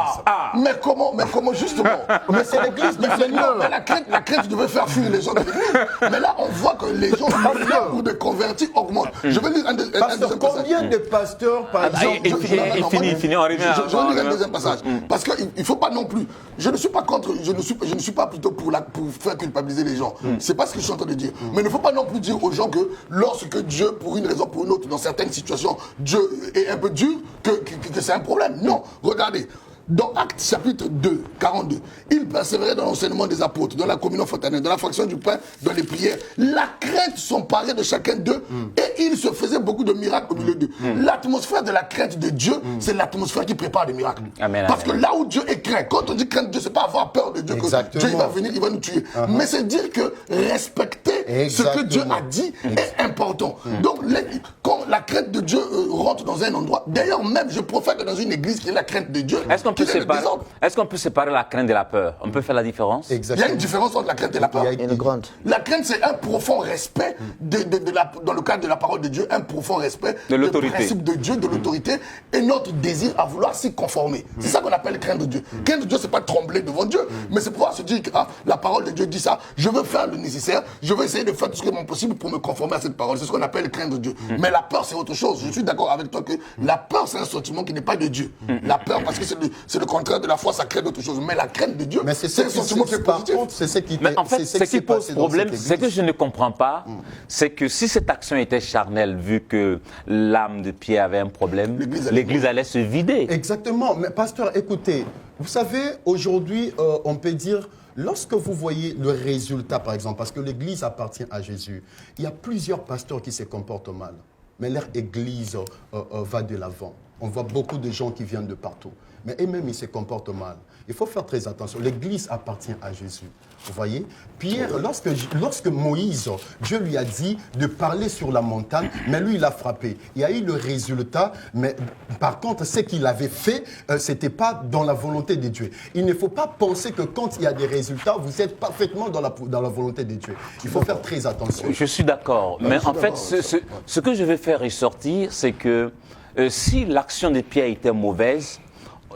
Mais comment justement? Mais c'est l'Église du Seigneur. Mais la crainte devait faire fuir les gens de l'Église. Mais là, on voit que les gens ou de convertis augmentent. Je vais lire un deuxième passage. Combien de pasteurs, par exemple... Il finit, on revient. Je vais lire un deuxième passage. Parce qu'il ne faut pas non plus... Je ne suis pas contre... Je ne suis pas plutôt pour faire culpabiliser les gens. C'est pas ce que je suis en train de dire. Mais il ne faut pas non plus dire aux gens que lorsque Dieu, pour une raison ou pour une autre, dans certaines situations, Dieu est un peu dur, que c'est un problème. Non, regardez. Dans Actes chapitre 2, 42, ils persévéraient dans l'enseignement des apôtres, dans la communion fraternelle, dans la fraction du pain, dans les prières. La crainte s'emparait de chacun d'eux et il se faisait beaucoup de miracles au milieu d'eux. L'atmosphère de la crainte de Dieu, c'est l'atmosphère qui prépare des miracles. Parce que là où Dieu est craint, quand on dit crainte de Dieu, c'est pas avoir peur de Dieu, que Dieu il va venir, il va nous tuer. Mais c'est dire que respecter ce que Dieu a dit est important. Donc, quand la crainte de Dieu rentre dans un endroit, d'ailleurs même, je profète dans une église qui est la crainte de Dieu. Est-ce qu'on peut séparer la crainte de la peur? On peut faire la différence? Exactement. Il y a une différence entre la crainte et la peur. Il y a une grande. La crainte, c'est un profond respect, dans le cadre de la parole de Dieu, un profond respect de l'autorité, du principe de Dieu, de l'autorité, et notre désir à vouloir s'y conformer. C'est ça qu'on appelle crainte de Dieu. Crainte de Dieu, c'est pas trembler devant Dieu, mais c'est pouvoir se dire que la parole de Dieu dit ça, je veux faire le nécessaire, je veux essayer de faire tout ce qui est possible pour me conformer à cette parole. C'est ce qu'on appelle crainte de Dieu. Mais la peur, c'est autre chose. Je suis d'accord avec toi que la peur, c'est un sentiment qui n'est pas de Dieu. La peur, parce que c'est le contraire de la foi, ça crée d'autres choses. Mais la crainte de Dieu, c'est un sentiment qui est positif. Mais en fait, ce qui pose problème, c'est que je ne comprends pas, c'est que si cette action était charnelle, vu que l'âme de Pierre avait un problème, l'Église allait se vider. Exactement. Mais pasteur, écoutez, vous savez, aujourd'hui, on peut dire, lorsque vous voyez le résultat, par exemple, parce que l'Église appartient à Jésus, il y a plusieurs pasteurs qui se comportent mal. mais leur église va de l'avant. On voit beaucoup de gens qui viennent de partout. Mais eux-mêmes, ils se comportent mal. Il faut faire très attention. L'église appartient à Jésus. Vous voyez, Pierre, lorsque Moïse, Dieu lui a dit de parler sur la montagne, mais lui, il a frappé. Il y a eu le résultat, mais par contre, ce qu'il avait fait, ce n'était pas dans la volonté de Dieu. Il ne faut pas penser que quand il y a des résultats, vous êtes parfaitement dans la volonté de Dieu. Il faut faire très attention. Je suis d'accord. Mais en fait, ce que je vais faire ressortir, c'est que si l'action de Pierre était mauvaise,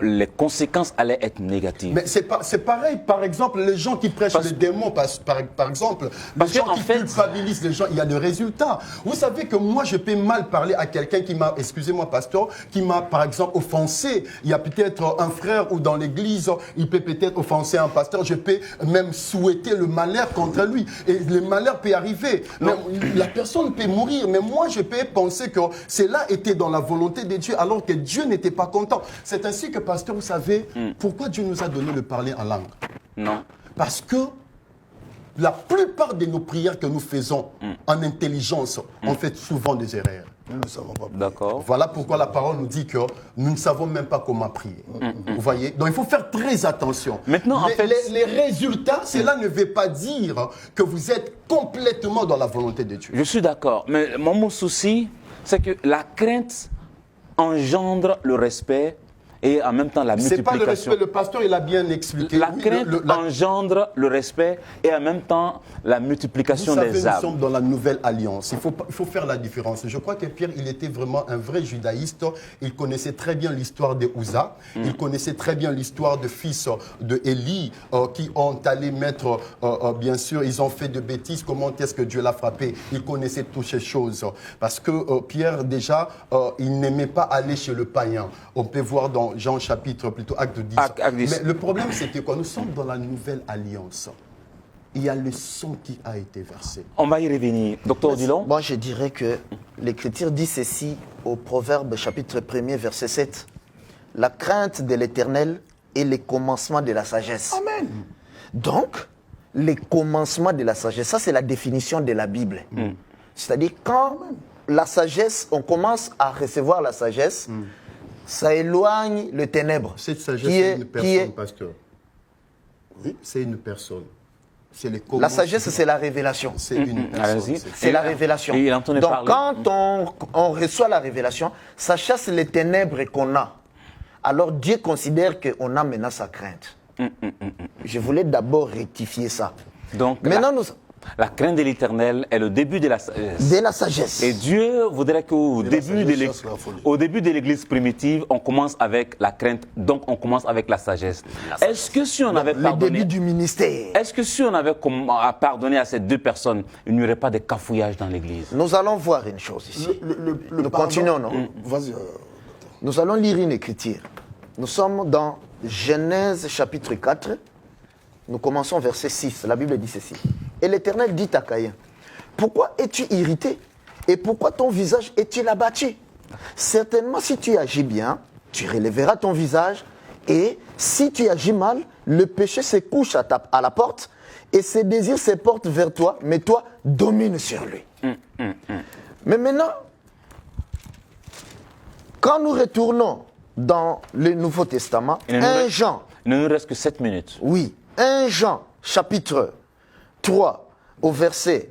les conséquences allaient être négatives. Mais c'est pareil, par exemple, les gens qui prêchent les démons, par exemple, les gens qui culpabilisent les gens, il y a des résultats. Vous savez que moi, je peux mal parler à quelqu'un qui m'a, excusez-moi, pasteur, qui m'a, par exemple, offensé. Il y a peut-être un frère ou dans l'église, il peut peut-être offenser un pasteur, je peux même souhaiter le malheur contre lui. Et le malheur peut arriver. Mais la personne peut mourir, mais moi, je peux penser que cela était dans la volonté de Dieu, alors que Dieu n'était pas content. C'est ainsi que pasteur, vous savez, pourquoi Dieu nous a donné le parler en langue? Non. Parce que la plupart de nos prières que nous faisons en intelligence, on fait souvent des erreurs. Nous ne savons pas. D'accord. Voilà pourquoi la parole nous dit que nous ne savons même pas comment prier. Vous voyez? Donc il faut faire très attention. Maintenant, en fait, les résultats, cela ne veut pas dire que vous êtes complètement dans la volonté de Dieu. Je suis d'accord. Mais mon souci, c'est que la crainte engendre le respect et en même temps la multiplication. C'est pas le respect, le pasteur il a bien expliqué. La crainte engendre le respect et en même temps la multiplication des âmes. Nous sommes dans la nouvelle alliance. Il faut faire la différence. Je crois que Pierre, il était vraiment un vrai judaïste. Il connaissait très bien l'histoire de Uza. Il connaissait très bien l'histoire de fils de Élie qui ont allé mettre, bien sûr, ils ont fait de bêtises. Comment est-ce que Dieu l'a frappé? Il connaissait toutes ces choses. Parce que Pierre, déjà, il n'aimait pas aller chez le païen. On peut voir dans Jean chapitre, plutôt acte 10. Acte 10. Mais le problème, c'est que quand nous sommes dans la nouvelle alliance, il y a le sang qui a été versé. On va y revenir. Docteur Odilon? Moi, je dirais que l'Écriture dit ceci au Proverbe chapitre 1er, verset 7. La crainte de l'Éternel est le commencement de la sagesse. Amen. Donc, les commencements de la sagesse, ça c'est la définition de la Bible. C'est-à-dire quand la sagesse, on commence à recevoir la sagesse, ça éloigne le ténèbre. Cette sagesse, c'est une personne, pasteur. Oui, c'est une personne. La sagesse, c'est la révélation. C'est une personne. C'est la révélation. Donc, quand on reçoit la révélation, ça chasse les ténèbres qu'on a. Alors, Dieu considère qu'on a maintenant sa crainte. Je voulais d'abord rectifier ça. Donc, maintenant, la crainte de l'Éternel est le début de la sagesse. De la sagesse. Et Dieu voudrait qu'au début de l'Église primitive, on commence avec la crainte, donc on commence avec la sagesse. Est-ce que si on avait pardonné, le début du ministère. Est-ce que si on avait pardonné à ces deux personnes, il n'y aurait pas de cafouillage dans l'Église? Nous allons voir une chose ici. Nous continuons, non? Vas-y. Nous allons lire une écriture. Nous sommes dans Genèse chapitre 4. Nous commençons verset 6. La Bible dit ceci. Et l'Éternel dit à Caïn, pourquoi es-tu irrité? Et pourquoi ton visage est-il abattu? Certainement, si tu agis bien, tu relèveras ton visage. Et si tu agis mal, le péché se couche à la porte. Et ses désirs se portent vers toi, mais toi, domine sur lui. Mais maintenant, quand nous retournons dans le Nouveau Testament, 1 Jean... Il ne nous reste que 7 minutes. Oui, 1 Jean, chapitre 3, au verset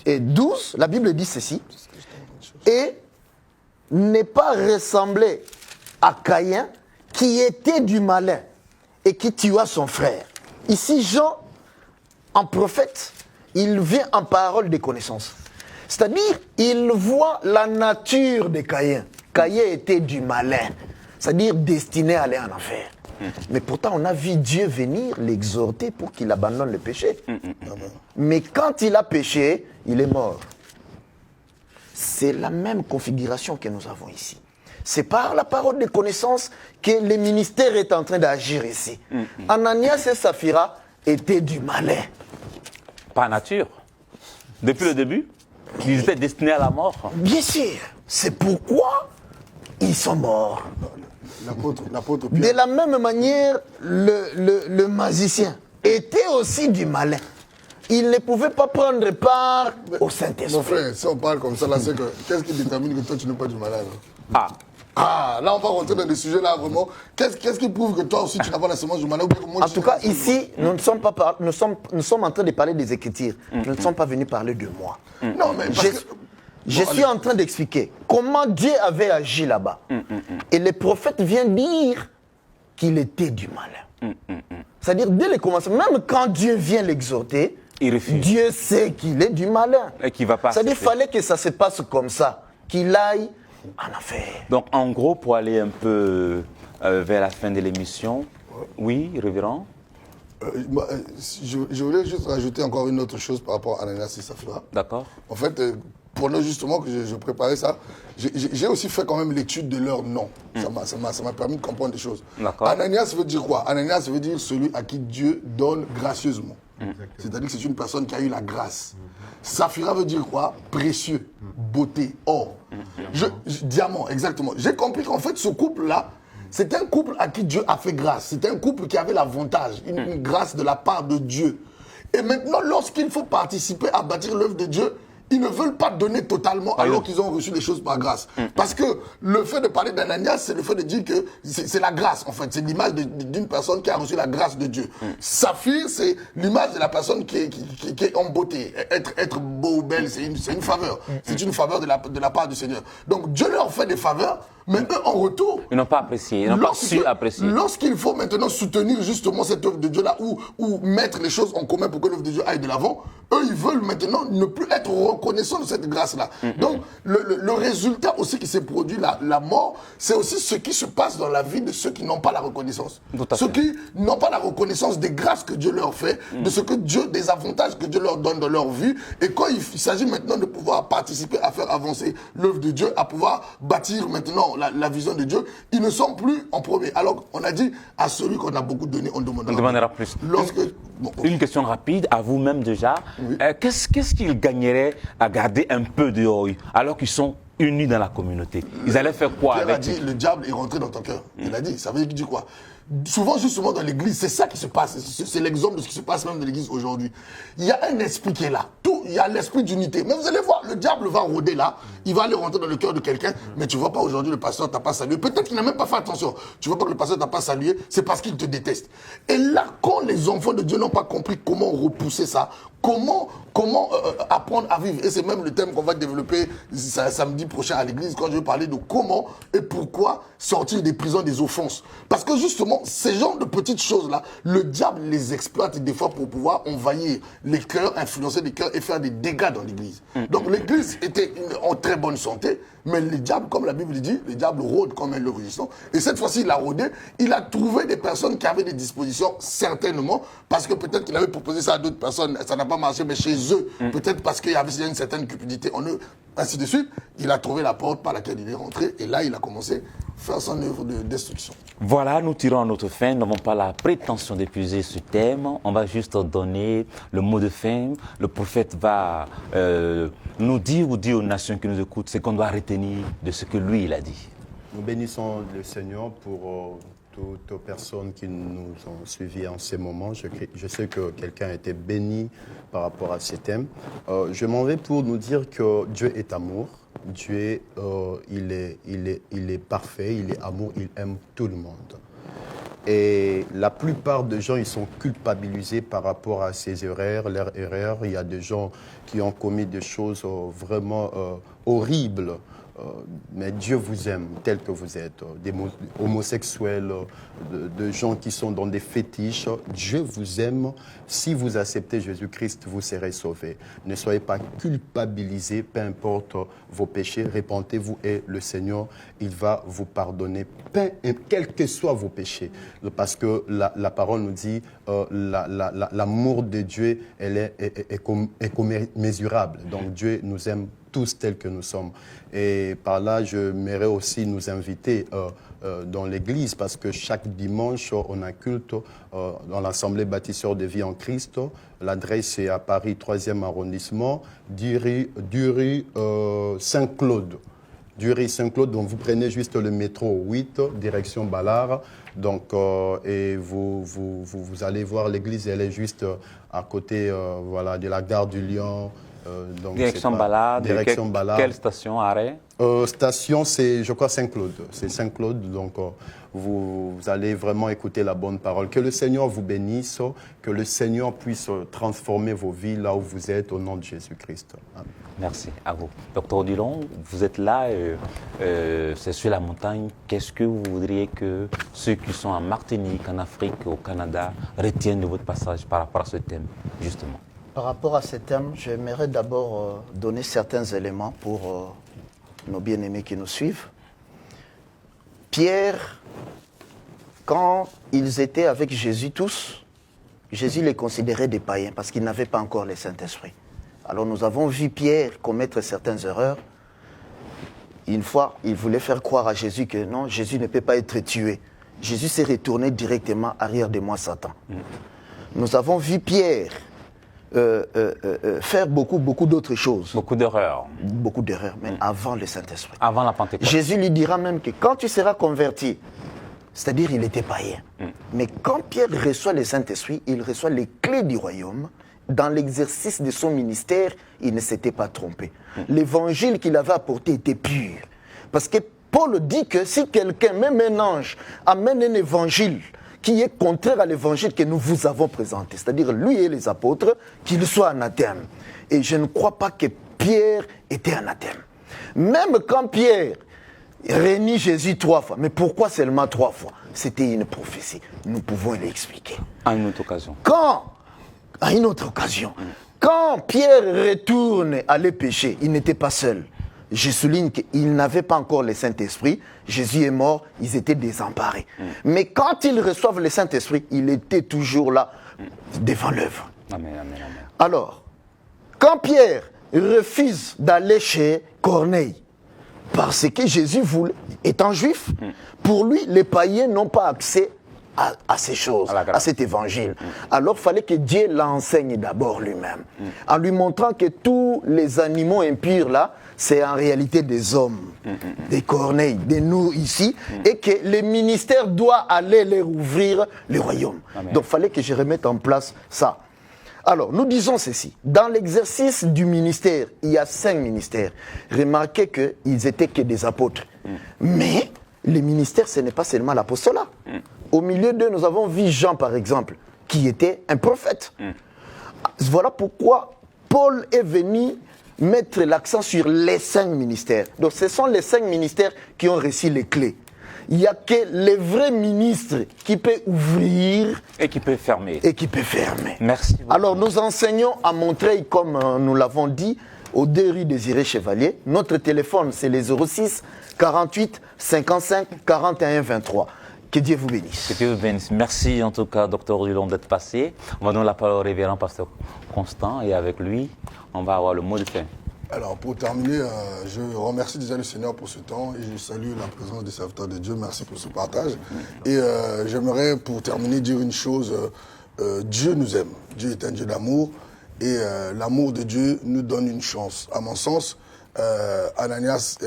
12, la Bible dit ceci. Et n'est pas ressemblé à Caïn, qui était du malin et qui tua son frère. Ici, Jean, en prophète, il vient en parole de connaissance. C'est-à-dire, il voit la nature de Caïn. Caïn était du malin, c'est-à-dire destiné à aller en enfer. Mais pourtant, on a vu Dieu venir l'exhorter pour qu'il abandonne le péché. Mais quand il a péché, il est mort. C'est la même configuration que nous avons ici. C'est par la parole de connaissance que le ministère est en train d'agir ici. Ananias et Saphira étaient du malin. Par nature. Depuis le début, ils étaient destinés à la mort. Bien sûr. C'est pourquoi ils sont morts. L'apôtre Pierre. De la même manière, le magicien était aussi du malin. il ne pouvait pas prendre part au Mon Saint-Esprit. frère, si on parle comme ça, là, c'est que qu'est-ce qui détermine que toi, tu n'es pas du malade? Ah, Là, on va rentrer dans des sujets là, vraiment. Qu'est-ce qui prouve que toi aussi, tu n'as pas la semence du malade? En tout cas, ici, nous sommes en train de parler des Écritures. Nous ne sommes pas venus parler de moi. Non, mais parce que... Je suis en train d'expliquer comment Dieu avait agi là-bas. Et le prophète vient dire qu'il était du malin. C'est-à-dire, dès le commencement, même quand Dieu vient l'exhorter, il refuse. Dieu sait qu'il est du malin. Et qu'il va pas C'est-à-dire qu'il accepter. fallait que ça se passe comme ça, qu'il aille en affaire. Donc, en gros, pour aller un peu vers la fin de l'émission, oui, révérend. Je voulais juste rajouter encore une autre chose par rapport à Ananias et Saphira. D'accord. En fait, pour nous justement que je préparais ça, j'ai aussi fait quand même l'étude de leur nom. Ça m'a permis de comprendre des choses. D'accord. Ananias veut dire quoi? Ananias veut dire celui à qui Dieu donne gracieusement. C'est-à-dire que c'est une personne qui a eu la grâce. Saphira veut dire quoi? Précieux, beauté, or. Diamant, exactement. J'ai compris qu'en fait, ce couple-là, c'est un couple à qui Dieu a fait grâce. C'est un couple qui avait l'avantage, une grâce de la part de Dieu. Et maintenant, lorsqu'il faut participer à bâtir l'œuvre de Dieu, ils ne veulent pas donner totalement alors qu'ils ont reçu les choses par grâce. Parce que le fait de parler d'Ananias, c'est le fait de dire que c'est la grâce, en fait. C'est l'image d'une personne qui a reçu la grâce de Dieu. Saphir, c'est l'image de la personne qui est en beauté. Être beau ou belle, c'est une faveur. C'est une faveur de la part du Seigneur. Donc Dieu leur fait des faveurs, mais eux, en retour... Ils n'ont pas apprécié, ils n'ont pas su apprécier. Lorsqu'il faut maintenant soutenir justement cette œuvre de Dieu-là, ou mettre les choses en commun pour que l'œuvre de Dieu aille de l'avant, eux, ils veulent maintenant ne plus être reconnaissants de cette grâce-là. Donc, le résultat aussi qui s'est produit, la mort, c'est aussi ce qui se passe dans la vie de ceux qui n'ont pas la reconnaissance. Ceux qui n'ont pas la reconnaissance des grâces que Dieu leur fait, de ce que Dieu, des avantages que Dieu leur donne dans leur vie. Et quand il s'agit maintenant de pouvoir participer à faire avancer l'œuvre de Dieu, à pouvoir bâtir maintenant la vision de Dieu, ils ne sont plus en premier. Alors, on a dit, à celui qu'on a beaucoup donné, on demandera plus. Une question rapide, à vous-même déjà. Oui. Qu'est-ce qu'ils gagneraient à garder un peu de haut alors qu'ils sont unis dans la communauté? Ils allaient faire quoi Pierre avec a dit, le diable est rentré dans ton cœur. Il a dit, ça veut dire quoi? Souvent, justement, dans l'église, c'est ça qui se passe. C'est l'exemple de ce qui se passe même dans l'église aujourd'hui. Il y a un esprit qui est là. Il y a l'esprit d'unité. Mais vous allez voir, le diable va rôder là. Il va aller rentrer dans le cœur de quelqu'un. Mais tu vois pas aujourd'hui, le pasteur t'a pas salué. Peut-être qu'il n'a même pas fait attention. Tu vois pas que le pasteur t'a pas salué. C'est parce qu'il te déteste. Et là, quand les enfants de Dieu n'ont pas compris comment repousser ça, comment apprendre à vivre. Et c'est même le thème qu'on va développer samedi prochain à l'église, quand je vais parler de comment et pourquoi sortir des prisons des offenses. Parce que justement, ces genres de petites choses-là, le diable les exploite des fois pour pouvoir envahir les cœurs, influencer les cœurs et faire des dégâts dans l'église. Donc l'église était en très bonne santé, mais le diable, comme la Bible dit, le diable rôde comme un lion rugissant. Et cette fois-ci, il a rôdé, il a trouvé des personnes qui avaient des dispositions, certainement, parce que peut-être qu'il avait proposé ça à d'autres personnes, ça n'a pas marché, mais chez eux, peut-être parce qu'il y avait une certaine cupidité en eux, ainsi de suite, il a trouvé la porte par laquelle il est rentré, et là, il a commencé à faire son œuvre de destruction. Voilà, nous tirons à notre fin. Nous n'avons pas la prétention d'épuiser ce thème. On va juste donner le mot de fin. Le prophète va nous dire ou dire aux nations qui nous écoutent ce qu'on doit retenir de ce que lui, il a dit. Nous bénissons le Seigneur pour toutes les personnes qui nous ont suivis en ces moments. Je sais que quelqu'un a été béni par rapport à ces thèmes. Je m'en vais pour nous dire que Dieu est amour. Dieu, il est parfait, il est amour, il aime tout le monde. Et la plupart des gens, ils sont culpabilisés par rapport à ces erreurs, leurs erreurs. Il y a des gens qui ont commis des choses vraiment horribles. Mais Dieu vous aime tel que vous êtes, des homosexuels, de gens qui sont dans des fétiches. Dieu vous aime. Si vous acceptez Jésus-Christ, vous serez sauvés. Ne soyez pas culpabilisés, peu importe vos péchés. Répentez-vous et le Seigneur, il va vous pardonner, quels que soient vos péchés. Parce que la parole nous dit, l'amour de Dieu, elle est commésurable. Donc Dieu nous aime tous tels que nous sommes. Et par là, je m'aimerais aussi nous inviter dans l'église, parce que chaque dimanche, on a culte dans l'Assemblée bâtisseur de vie en Christ. L'adresse est à Paris, 3e arrondissement, du rue Saint-Claude. du Riz Saint-Claude. Donc vous prenez juste le métro 8, direction Ballard. Donc, et vous allez voir l'église, elle est juste à côté voilà, de la gare du Lion. Donc direction Ballard. Direction Ballard. Quelle station, arrêt? Station, c'est, je crois, Saint-Claude. C'est Saint-Claude, donc vous allez vraiment écouter la bonne parole. Que le Seigneur vous bénisse, que le Seigneur puisse transformer vos vies là où vous êtes, au nom de Jésus-Christ. Amen. Merci à vous. Docteur Odilon, vous êtes là, c'est sur la montagne. Qu'est-ce que vous voudriez que ceux qui sont en Martinique, en Afrique, au Canada, retiennent de votre passage par rapport à ce thème, justement? Par rapport à ce thème, j'aimerais d'abord donner certains éléments pour nos bien-aimés qui nous suivent. Pierre, quand ils étaient avec Jésus tous, Jésus les considérait des païens parce qu'ils n'avaient pas encore le Saint-Esprit. Alors nous avons vu Pierre commettre certaines erreurs. Une fois, il voulait faire croire à Jésus que non, Jésus ne peut pas être tué. Jésus s'est retourné directement arrière de moi, Satan. Nous avons vu Pierre faire beaucoup d'autres choses. Beaucoup d'erreurs. Beaucoup d'erreurs, mais avant le Saint-Esprit. Avant la Pentecôte. Jésus lui dira même que quand tu seras converti, c'est-à-dire il était païen, mais quand Pierre reçoit le Saint-Esprit, il reçoit les clés du royaume. Dans l'exercice de son ministère, il ne s'était pas trompé. L'évangile qu'il avait apporté était pur. Parce que Paul dit que si quelqu'un, même un ange, amène un évangile qui est contraire à l'évangile que nous vous avons présenté, c'est-à-dire lui et les apôtres, qu'il soit anathème. Et je ne crois pas que Pierre était anathème. Même quand Pierre réunit Jésus 3 fois, mais pourquoi seulement 3 fois? C'était une prophétie. Nous pouvons l'expliquer. À une autre occasion. À une autre occasion. Quand Pierre retourne aller pécher, il n'était pas seul. Je souligne qu'il n'avait pas encore le Saint-Esprit. Jésus est mort, ils étaient désemparés. Mais quand ils reçoivent le Saint-Esprit, il était toujours là, devant l'œuvre. Amen, amen, amen. Alors, quand Pierre refuse d'aller chez Corneille, parce que Jésus voulait, étant juif, pour lui, les païens n'ont pas accès à ces choses, à cet évangile. Alors, il fallait que Dieu l'enseigne d'abord lui-même, en lui montrant que tous les animaux impurs là, c'est en réalité des hommes, des corneilles, des nous ici, et que le ministère doit aller leur ouvrir le royaume. Amen. Donc, il fallait que je remette en place ça. Alors, nous disons ceci. Dans l'exercice du ministère, il y a 5 ministères. Remarquez qu'ils étaient que des apôtres. Mais les ministères, ce n'est pas seulement l'apostolat. Au milieu d'eux, nous avons vu Jean, par exemple, qui était un prophète. Voilà pourquoi Paul est venu mettre l'accent sur les 5 ministères. Donc, ce sont les 5 ministères qui ont reçu les clés. Il n'y a que les vrais ministres qui peuvent ouvrir et qui peuvent fermer. Merci beaucoup. Alors, nous enseignons à Montreuil, comme nous l'avons dit, aux 2 rue Désiré Chevalier. Notre téléphone, c'est les 06 48 55 41 23. Que Dieu vous bénisse. Que Dieu vous bénisse. Merci en tout cas, Dr Odilon, d'être passé. On va donner la parole au révérend pasteur Constant et avec lui, on va avoir le mot de fin. Alors, pour terminer, je remercie déjà le Seigneur pour ce temps et je salue la présence des serviteurs de Dieu. Merci pour ce partage. Et j'aimerais, pour terminer, dire une chose. Dieu nous aime. Dieu est un Dieu d'amour et l'amour de Dieu nous donne une chance. À mon sens, Ananias,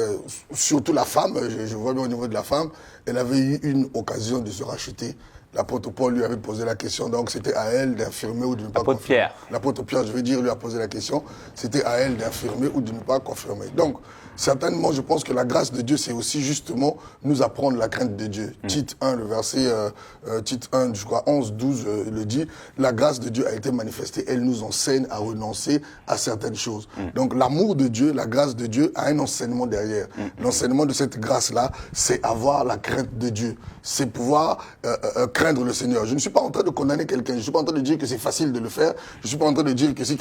surtout la femme, je vois bien au niveau de la femme, elle avait eu une occasion de se racheter. L'apôtre Paul lui avait posé la question, donc c'était à elle d'affirmer ou de ne pas confirmer. L'apôtre Pierre, je veux dire, lui a posé la question, c'était à elle d'affirmer ou de ne pas confirmer. Donc, certainement, je pense que la grâce de Dieu, c'est aussi justement nous apprendre la crainte de Dieu. Tite 1, le verset, Tite 1, je crois 11, 12, le dit, la grâce de Dieu a été manifestée, elle nous enseigne à renoncer à certaines choses. Donc, l'amour de Dieu, la grâce de Dieu a un enseignement derrière. L'enseignement de cette grâce-là, c'est avoir la crainte de Dieu. C'est pouvoir craindre le Seigneur. Je ne suis pas en train de condamner quelqu'un, je ne suis pas en train de dire que c'est facile de le faire, je ne suis pas en train de dire que si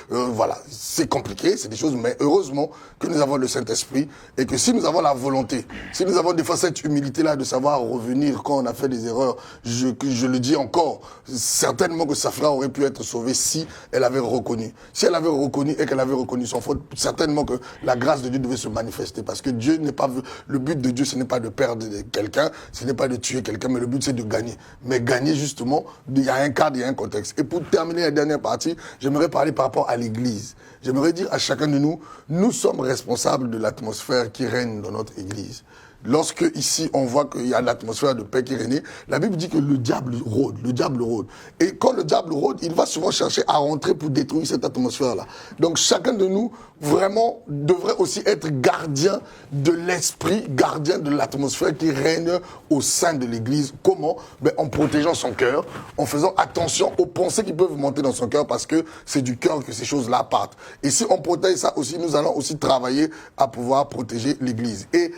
voilà, c'est compliqué, c'est des choses, mais heureusement que nous avons le Saint-Esprit et que si nous avons la volonté, si nous avons des fois cette humilité-là de savoir revenir quand on a fait des erreurs, je le dis encore, certainement que Saphira aurait pu être sauvée si elle avait reconnu. Si elle avait reconnu et qu'elle avait reconnu son faute, certainement que la grâce de Dieu devait se manifester parce que Dieu n'est pas, le but de Dieu ce n'est pas de perdre quelqu'un, ce n'est pas de tuer quelqu'un, mais le but c'est de gagner. mais gagner justement, il y a un cadre, il y a un contexte. Et pour terminer la dernière partie, j'aimerais parler par rapport à l'Église. J'aimerais dire à chacun de nous, nous sommes responsables de l'atmosphère qui règne dans notre Église. Lorsque ici on voit qu'il y a l'atmosphère de paix qui règne, la Bible dit que le diable rôde, Et quand le diable rôde, il va souvent chercher à rentrer pour détruire cette atmosphère-là. Donc chacun de nous, vraiment, devrait aussi être gardien de l'esprit, gardien de l'atmosphère qui règne au sein de l'Église. Comment? En protégeant son cœur, en faisant attention aux pensées qui peuvent monter dans son cœur, parce que c'est du cœur que ces choses-là partent. Et si on protège ça aussi, nous allons aussi travailler à pouvoir protéger l'Église. Et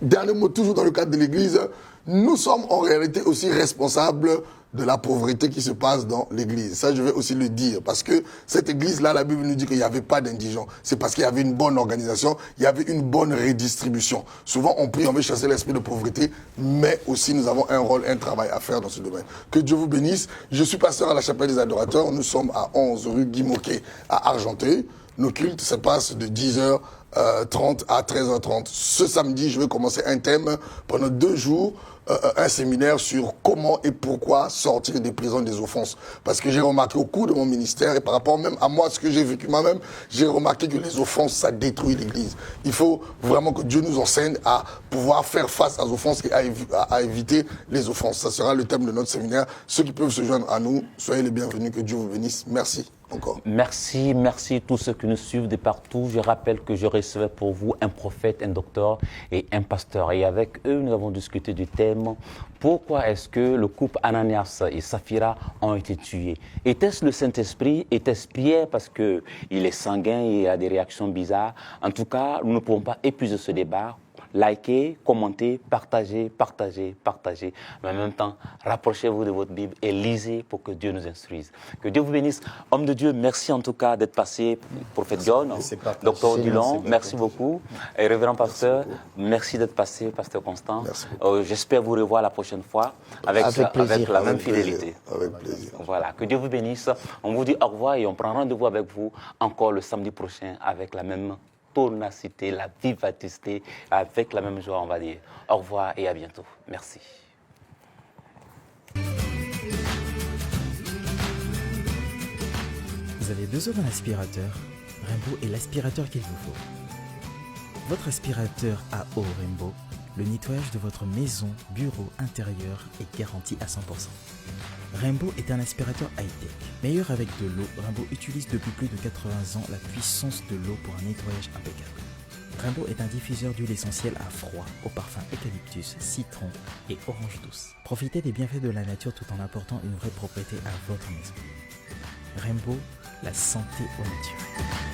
dernier mot, toujours dans le cadre de l'Église, nous sommes en réalité aussi responsables de la pauvreté qui se passe dans l'Église. Ça, je vais aussi le dire, parce que cette Église-là, la Bible nous dit qu'il n'y avait pas d'indigents. C'est parce qu'il y avait une bonne organisation, il y avait une bonne redistribution. Souvent, on prie, on veut chasser l'esprit de pauvreté, mais aussi nous avons un rôle, un travail à faire dans ce domaine. Que Dieu vous bénisse. Je suis pasteur à la Chapelle des Adorateurs. Nous sommes à 11 rue Guy Moquet à Argenteuil. Nos cultes se passent de 10h30 à 13h30. Ce samedi, je vais commencer un thème pendant 2 jours, un séminaire sur comment et pourquoi sortir des prisons des offenses. Parce que j'ai remarqué au cours de mon ministère et par rapport même à moi, ce que j'ai vécu moi-même, j'ai remarqué que les offenses, ça détruit l'Église. Il faut vraiment que Dieu nous enseigne à pouvoir faire face aux offenses et à éviter les offenses. Ça sera le thème de notre séminaire. Ceux qui peuvent se joindre à nous, soyez les bienvenus. Que Dieu vous bénisse. Merci. Encore. Merci tous ceux qui nous suivent de partout. Je rappelle que je recevais pour vous un prophète, un docteur et un pasteur. Et avec eux, nous avons discuté du thème « Pourquoi est-ce que le couple Ananias et Saphira ont été tués ?» Était-ce le Saint-Esprit? Était-ce Pierre parce qu'il est sanguin et il a des réactions bizarres? En tout cas, nous ne pouvons pas épuiser ce débat. Likez, commentez, partagez. Mais en même temps, rapprochez-vous de votre Bible et lisez pour que Dieu nous instruise. Que Dieu vous bénisse. Homme de Dieu, merci en tout cas d'être passé, prophète John, docteur Odilon, merci beaucoup. Et révérend pasteur, merci d'être passé, pasteur Constant. J'espère vous revoir la prochaine fois avec la même fidélité. Avec plaisir. Voilà, que Dieu vous bénisse. On vous dit au revoir et on prend rendez-vous avec vous encore le samedi prochain avec la même tonacité, la vivacité, avec la même joie, on va dire. Au revoir et à bientôt. Merci. Vous avez besoin d'un aspirateur. Rainbow est l'aspirateur qu'il vous faut. Votre aspirateur à eau Rainbow, le nettoyage de votre maison, bureau, intérieur est garanti à 100%. Rainbow est un aspirateur high-tech. Meilleur avec de l'eau, Rainbow utilise depuis plus de 80 ans la puissance de l'eau pour un nettoyage impeccable. Rainbow est un diffuseur d'huile essentielle à froid au parfum eucalyptus, citron et orange douce. Profitez des bienfaits de la nature tout en apportant une vraie propreté à votre maison. Rainbow, la santé au naturel.